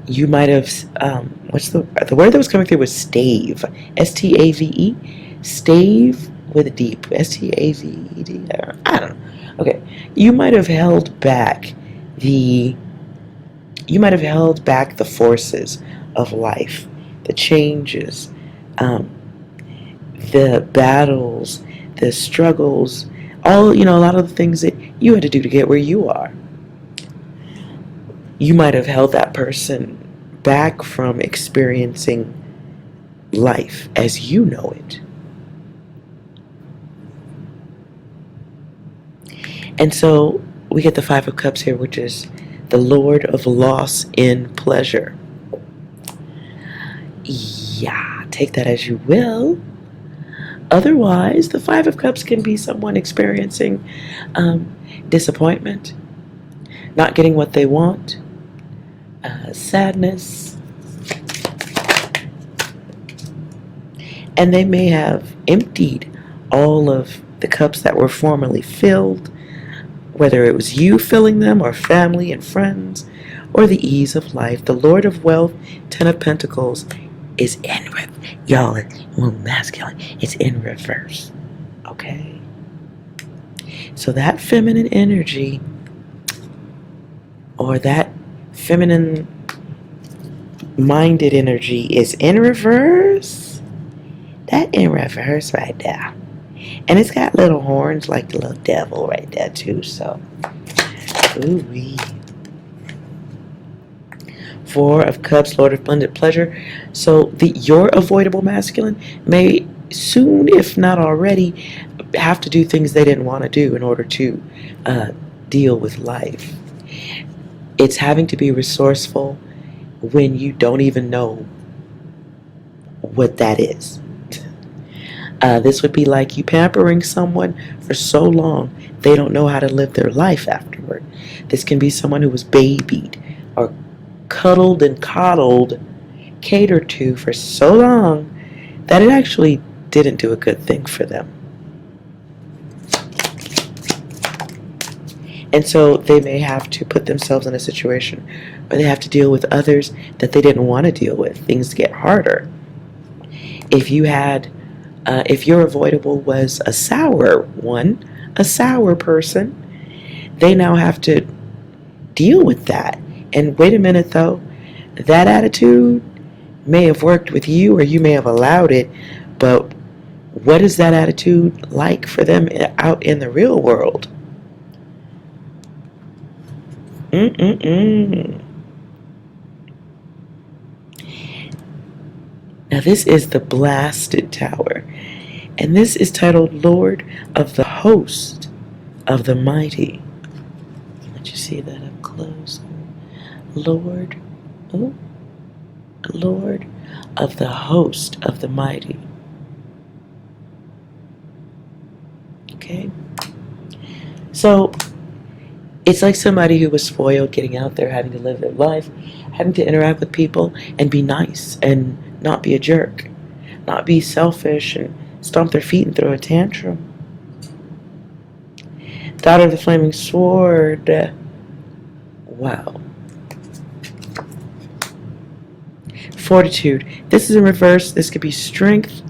You might have, the word that was coming through was stave. S-T-A-V-E. Stave with a D. S-T-A-V-E-D. I don't know. Okay. You might have held back the forces of life, the changes, the battles the struggles, all, a lot of the things that you had to do to get where you are. You might have held that person back from experiencing life as you know it. And so we get the Five of Cups here, which is the Lord of loss in pleasure. Yeah, take that as you will. Otherwise, the Five of Cups can be someone experiencing disappointment, not getting what they want, sadness, and they may have emptied all of the cups that were formerly filled, whether it was you filling them or family and friends or the ease of life. The Lord of Wealth, Ten of Pentacles, is in y'all, masculine, it's in reverse. Okay? So that feminine energy, or that feminine minded energy, is in reverse. That in reverse right there. And it's got little horns like the little devil right there too. So, ooh-wee. Four of Cups, Lord of blended pleasure. So your avoidable masculine may soon, if not already, have to do things they didn't want to do in order to deal with life. It's having to be resourceful when you don't even know what that is. This would be like you pampering someone for so long they don't know how to live their life afterward. This can be someone who was babied or cuddled and coddled, catered to for so long that it actually didn't do a good thing for them. And so they may have to put themselves in a situation where they have to deal with others that they didn't want to deal with. Things get harder. If your avoidable was a sour person, they now have to deal with that. And wait a minute though, that attitude may have worked with you, or you may have allowed it, but what is that attitude like for them out in the real world? Now this is the Blasted Tower, and this is titled Lord of the Host of the Mighty. Let you see that up close. Lord of the Host of the Mighty. Okay? So, it's like somebody who was spoiled, getting out there, having to live their life, having to interact with people and be nice and not be a jerk, not be selfish and stomp their feet and throw a tantrum. Daughter of the Flaming Sword. Wow. Fortitude. This is in reverse. This could be strength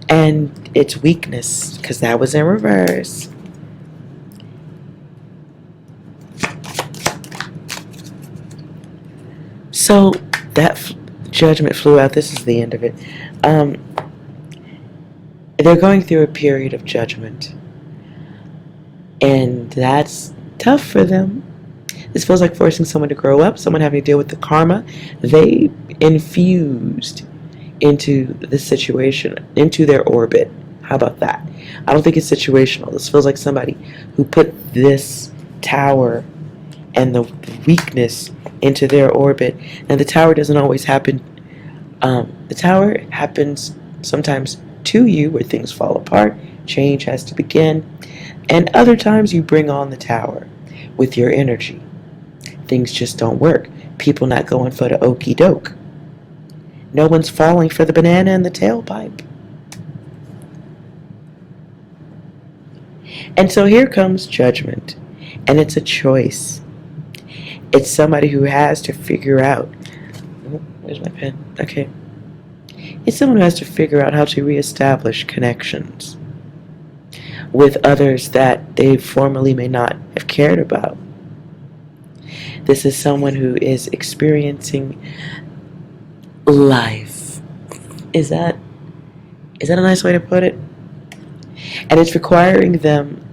and it's weakness, because that was in reverse. So that Judgment flew out. This is the end of it. They're going through a period of judgment, and that's tough for them. This feels like forcing someone to grow up, someone having to deal with the karma they infused into the situation, into their orbit. How about that? I don't think it's situational. This feels like somebody who put this tower and the weakness into their orbit. And the tower doesn't always happen. The tower happens sometimes to you, where things fall apart, change has to begin, and other times you bring on the tower with your energy. Things just don't work. People not going for the okie doke. No one's falling for the banana in the tailpipe. And so here comes judgment, and it's a choice. It's somebody who has to figure out, oh, where's my pen? Okay. It's someone who has to figure out how to reestablish connections with others that they formerly may not have cared about. This is someone who is experiencing life. Is that a nice way to put it? And it's requiring them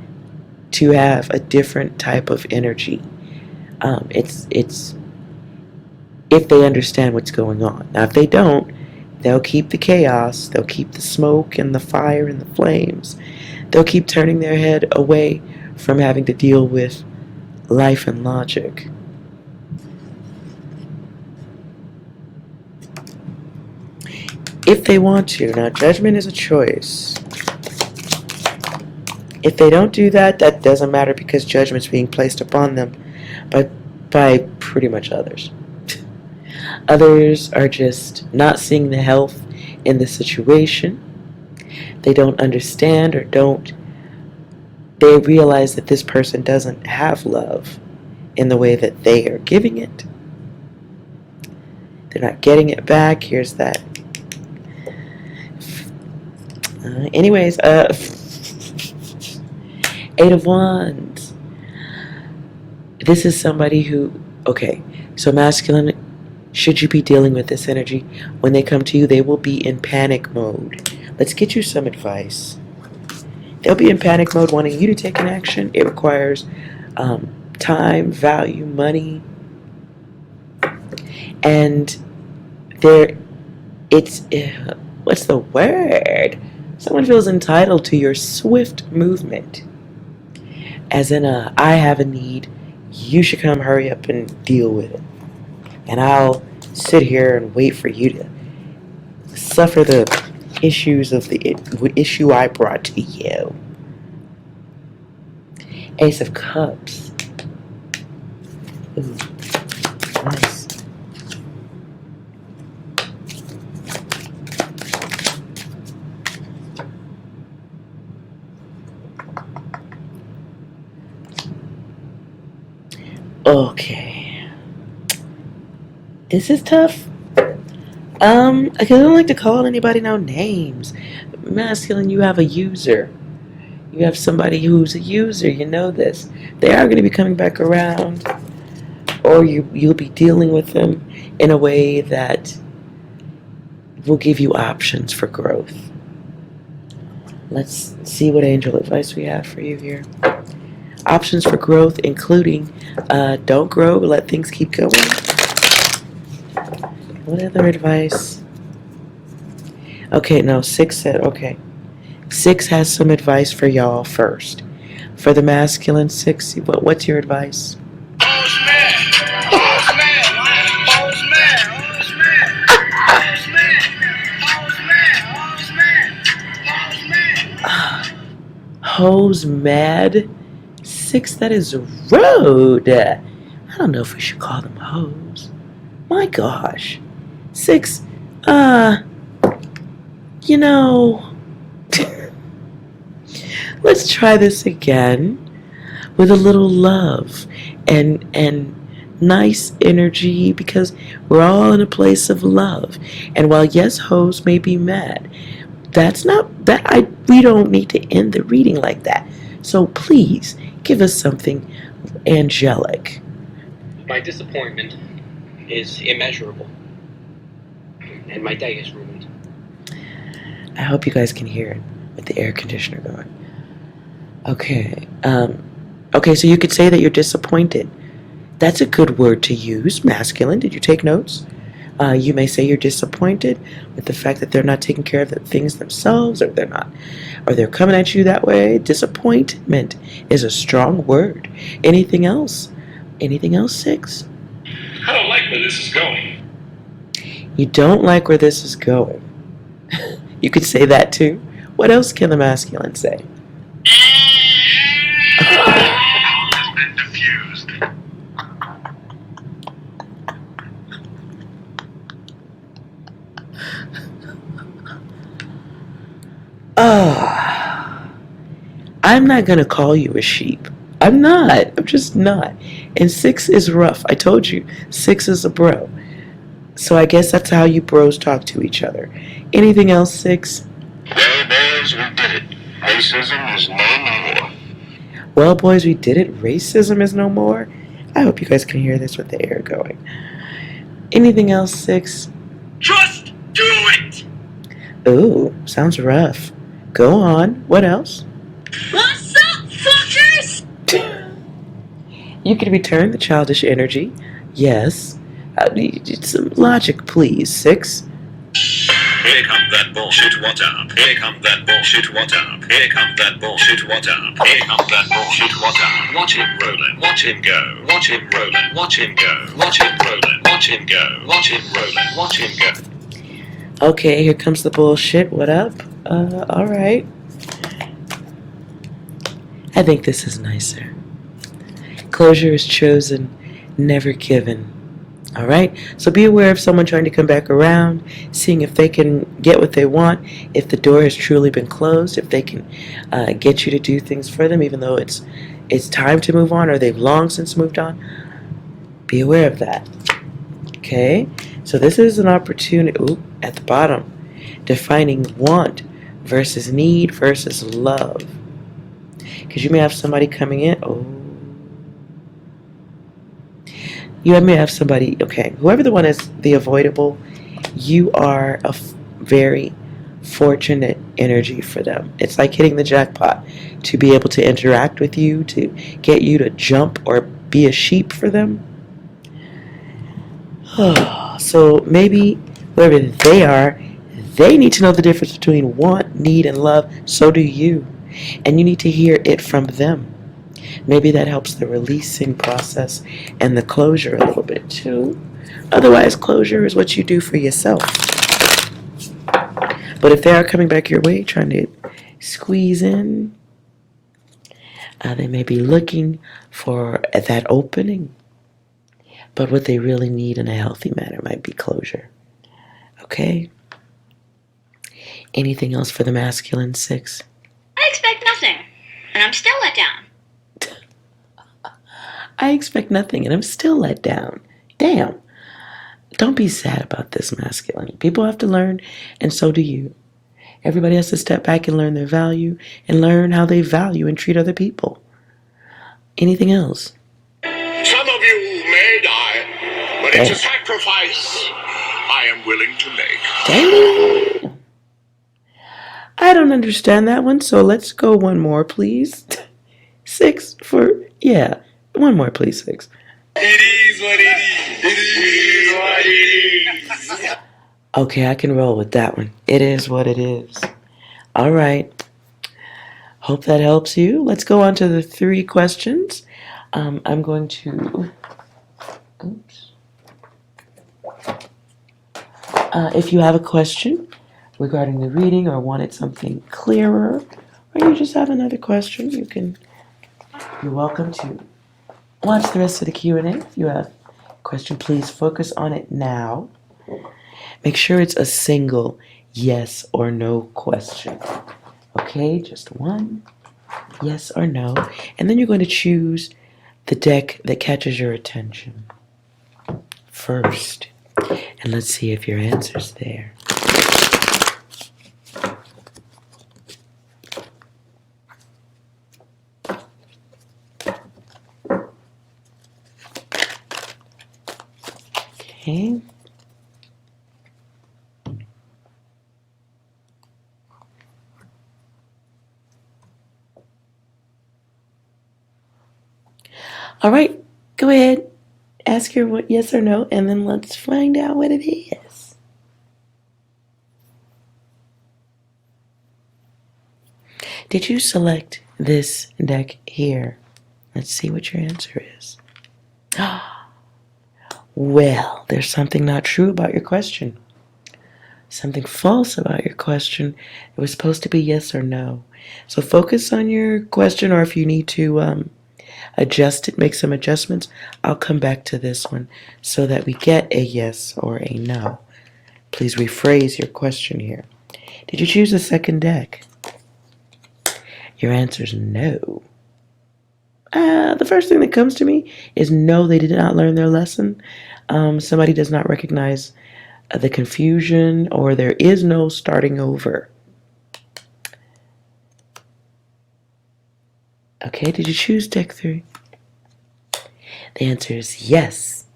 to have a different type of energy. It's if they understand what's going on. Now, if they don't, they'll keep the chaos, they'll keep the smoke and the fire and the flames. They'll keep turning their head away from having to deal with life and logic. If they want to. Now, judgment is a choice. If they don't do that, that doesn't matter because judgment's being placed upon them by pretty much others. Others are just not seeing the health in the situation. They don't understand or they realize that this person doesn't have love in the way that they are giving it. They're not getting it back. Here's that. Anyways, Eight of Wands. This is somebody who, okay, so masculine, should you be dealing with this energy, when they come to you, they will be in panic mode. Let's get you some advice. They'll be in panic mode wanting you to take an action. It requires time, value, money. And what's the word? Someone feels entitled to your swift movement. As in I have a need, you should come hurry up and deal with it. And I'll sit here and wait for you to suffer the issues of the issue I brought to you. Ace of Cups. Ooh, nice. Okay. This is tough. I don't like to call anybody no names. Masculine, you have a user. You have somebody who's a user. You know this. They are going to be coming back around, or you'll be dealing with them in a way that will give you options for growth. Let's see what angel advice we have for you here. Options for growth, including don't grow, let things keep going. What other advice? Okay, no, 6 said, okay. 6 has some advice for y'all first. For the masculine, 6, what's your advice? Hoes mad? 6, that is rude. I don't know if we should call them hoes. My gosh. 6, you know, let's try this again with a little love and nice energy, because we're all in a place of love. And while yes, hoes may be mad, we don't need to end the reading like that. So please give us something angelic. My disappointment is immeasurable, and my day is ruined. I hope you guys can hear it with the air conditioner going. Okay. Okay, so you could say that you're disappointed. That's a good word to use, masculine. Did you take notes? You may say you're disappointed with the fact that they're not taking care of the things themselves, or they're coming at you that way. Disappointment is a strong word. Anything else? Anything else, 6? I don't like where this is going. You don't like where this is going. You could say that too. What else can the masculine say? Has been diffused. I'm not going to call you a sheep. I'm not. I'm just not. And 6 is rough. I told you, 6 is a bro. So I guess that's how you bros talk to each other. Anything else, 6? Well, boys, we did it. Racism is no more. Well, boys, we did it. Racism is no more. I hope you guys can hear this with the air going. Anything else, 6? Just do it! Ooh, sounds rough. Go on. What else? What's up, fuckers? You can return the childish energy. Yes. Some logic, please. 6. Here come that bullshit, what up? Here come that bullshit, what up? Here come that bullshit, what up? Here come that bullshit, what up? Watch him rollin', watch him go. Watch him rollin', watch him go. Watch him rollin', watch him go. Watch him rollin', watch him go. Okay, here comes the bullshit. What up? Alright. I think this is nicer. Closure is chosen, never given. Alright? So be aware of someone trying to come back around, seeing if they can get what they want, if the door has truly been closed, if they can get you to do things for them, even though it's time to move on or they've long since moved on. Be aware of that. Okay? So this is an opportunity, at the bottom, defining want versus need versus love. Because you may have somebody coming in, you may have somebody, okay, whoever the one is, the avoidable, you are a very fortunate energy for them. It's like hitting the jackpot to be able to interact with you, to get you to jump or be a sheep for them. So maybe whoever they are, they need to know the difference between want, need, and love. So do you. And you need to hear it from them. Maybe that helps the releasing process and the closure a little bit too. Otherwise, closure is what you do for yourself. But if they are coming back your way, trying to squeeze in, they may be looking for that opening. But what they really need in a healthy manner might be closure. Okay? Anything else for the masculine 6? I expect nothing, and I'm still let down. I expect nothing, and I'm still let down. Damn. Don't be sad about this, masculine. People have to learn, and so do you. Everybody has to step back and learn their value, and learn how they value and treat other people. Anything else? Some of you may die, but it's a sacrifice I am willing to make. Damn. I don't understand that one, so let's go one more, please. 6 for, yeah. One more, please, 6. It is what it is. It is what it is. Okay, I can roll with that one. It is what it is. All right. Hope that helps you. Let's go on to the 3 questions. I'm going to... Oops. If you have a question regarding the reading or wanted something clearer, or you just have another question, you're welcome to watch the rest of the Q&A. If you have a question, please focus on it now. Make sure it's a single yes or no question. Okay, just one yes or no. And then you're going to choose the deck that catches your attention first. And let's see if your answer's there. Okay. All right, go ahead, ask her what yes or no, and then let's find out what it is. Did you select this deck here? Let's see what your answer is. Well, there's something not true about your question. Something false about your question. It was supposed to be yes or no. So focus on your question, or if you need to adjust it, make some adjustments, I'll come back to this one so that we get a yes or a no. Please rephrase your question here. Did you choose the second deck? Your answer is no. The first thing that comes to me is no, they did not learn their lesson. Somebody does not recognize the confusion, or there is no starting over. Okay, did you choose deck 3? The answer is yes.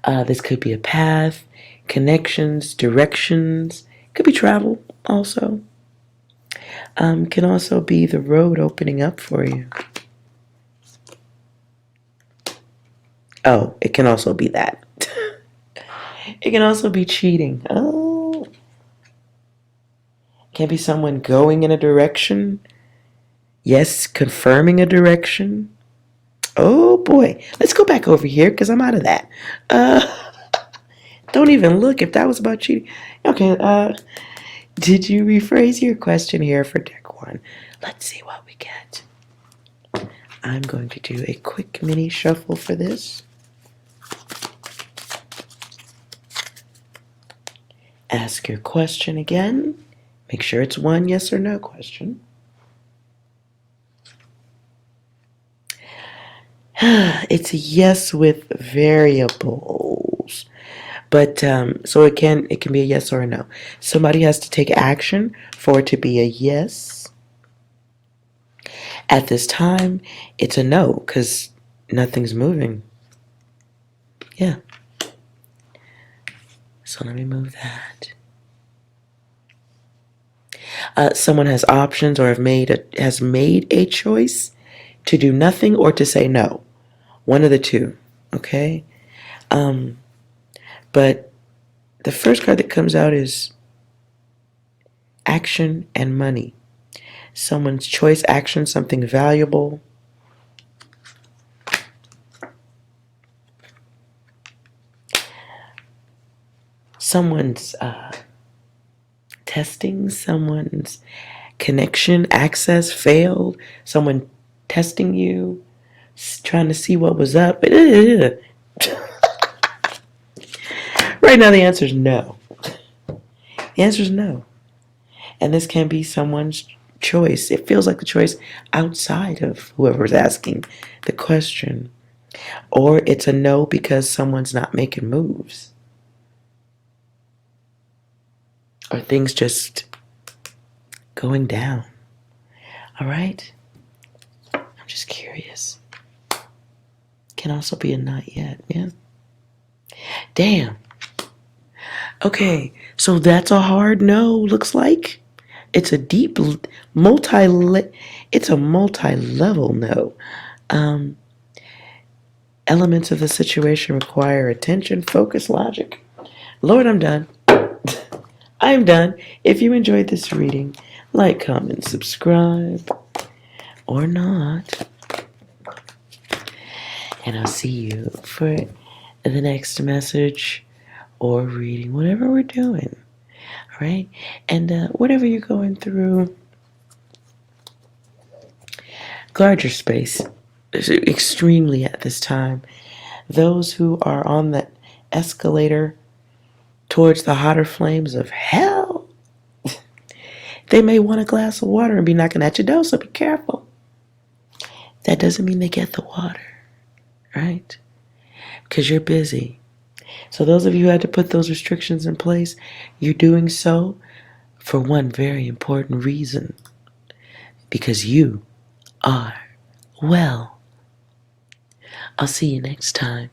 This could be a path, connections, directions. Could be travel also. Can also be the road opening up for you. Oh, it can also be that. It can also be cheating. Oh. Can be someone going in a direction. Yes, confirming a direction. Oh boy. Let's go back over here because I'm out of that. Don't even look if that was about cheating. Okay, did you rephrase your question here for deck 1? Let's see what we get. I'm going to do a quick mini shuffle for this. Ask your question again. Make sure it's one yes or no question. It's a yes with variables. But so it can be a yes or a no. Somebody has to take action for it to be a yes. At this time, it's a no because nothing's moving. Yeah. So let me move that. Someone has options or has made a choice to do nothing or to say no. One of the two. Okay? But the first card that comes out is action and money. Someone's choice, action, something valuable. Someone's testing, someone's connection, access failed, someone testing you, trying to see what was up. Right now the answer is no. The answer is no. And this can be someone's choice. It feels like the choice outside of whoever's asking the question. Or it's a no because someone's not making moves. Or things just going down. All right? I'm just curious. Can also be a not yet, yeah? Damn. Okay, so that's a hard no, looks like. It's a deep, it's a multi-level no. Elements of the situation require attention, focus, logic. Lord, I'm done. I'm done. If you enjoyed this reading, like, comment, subscribe, or not. And I'll see you for the next message or reading, whatever we're doing. All right? And whatever you're going through, guard your space extremely at this time. Those who are on the escalator towards the hotter flames of hell, they may want a glass of water and be knocking at your door, so be careful. That doesn't mean they get the water, right? Because you're busy. So those of you who had to put those restrictions in place, you're doing so for one very important reason. Because you are well. I'll see you next time.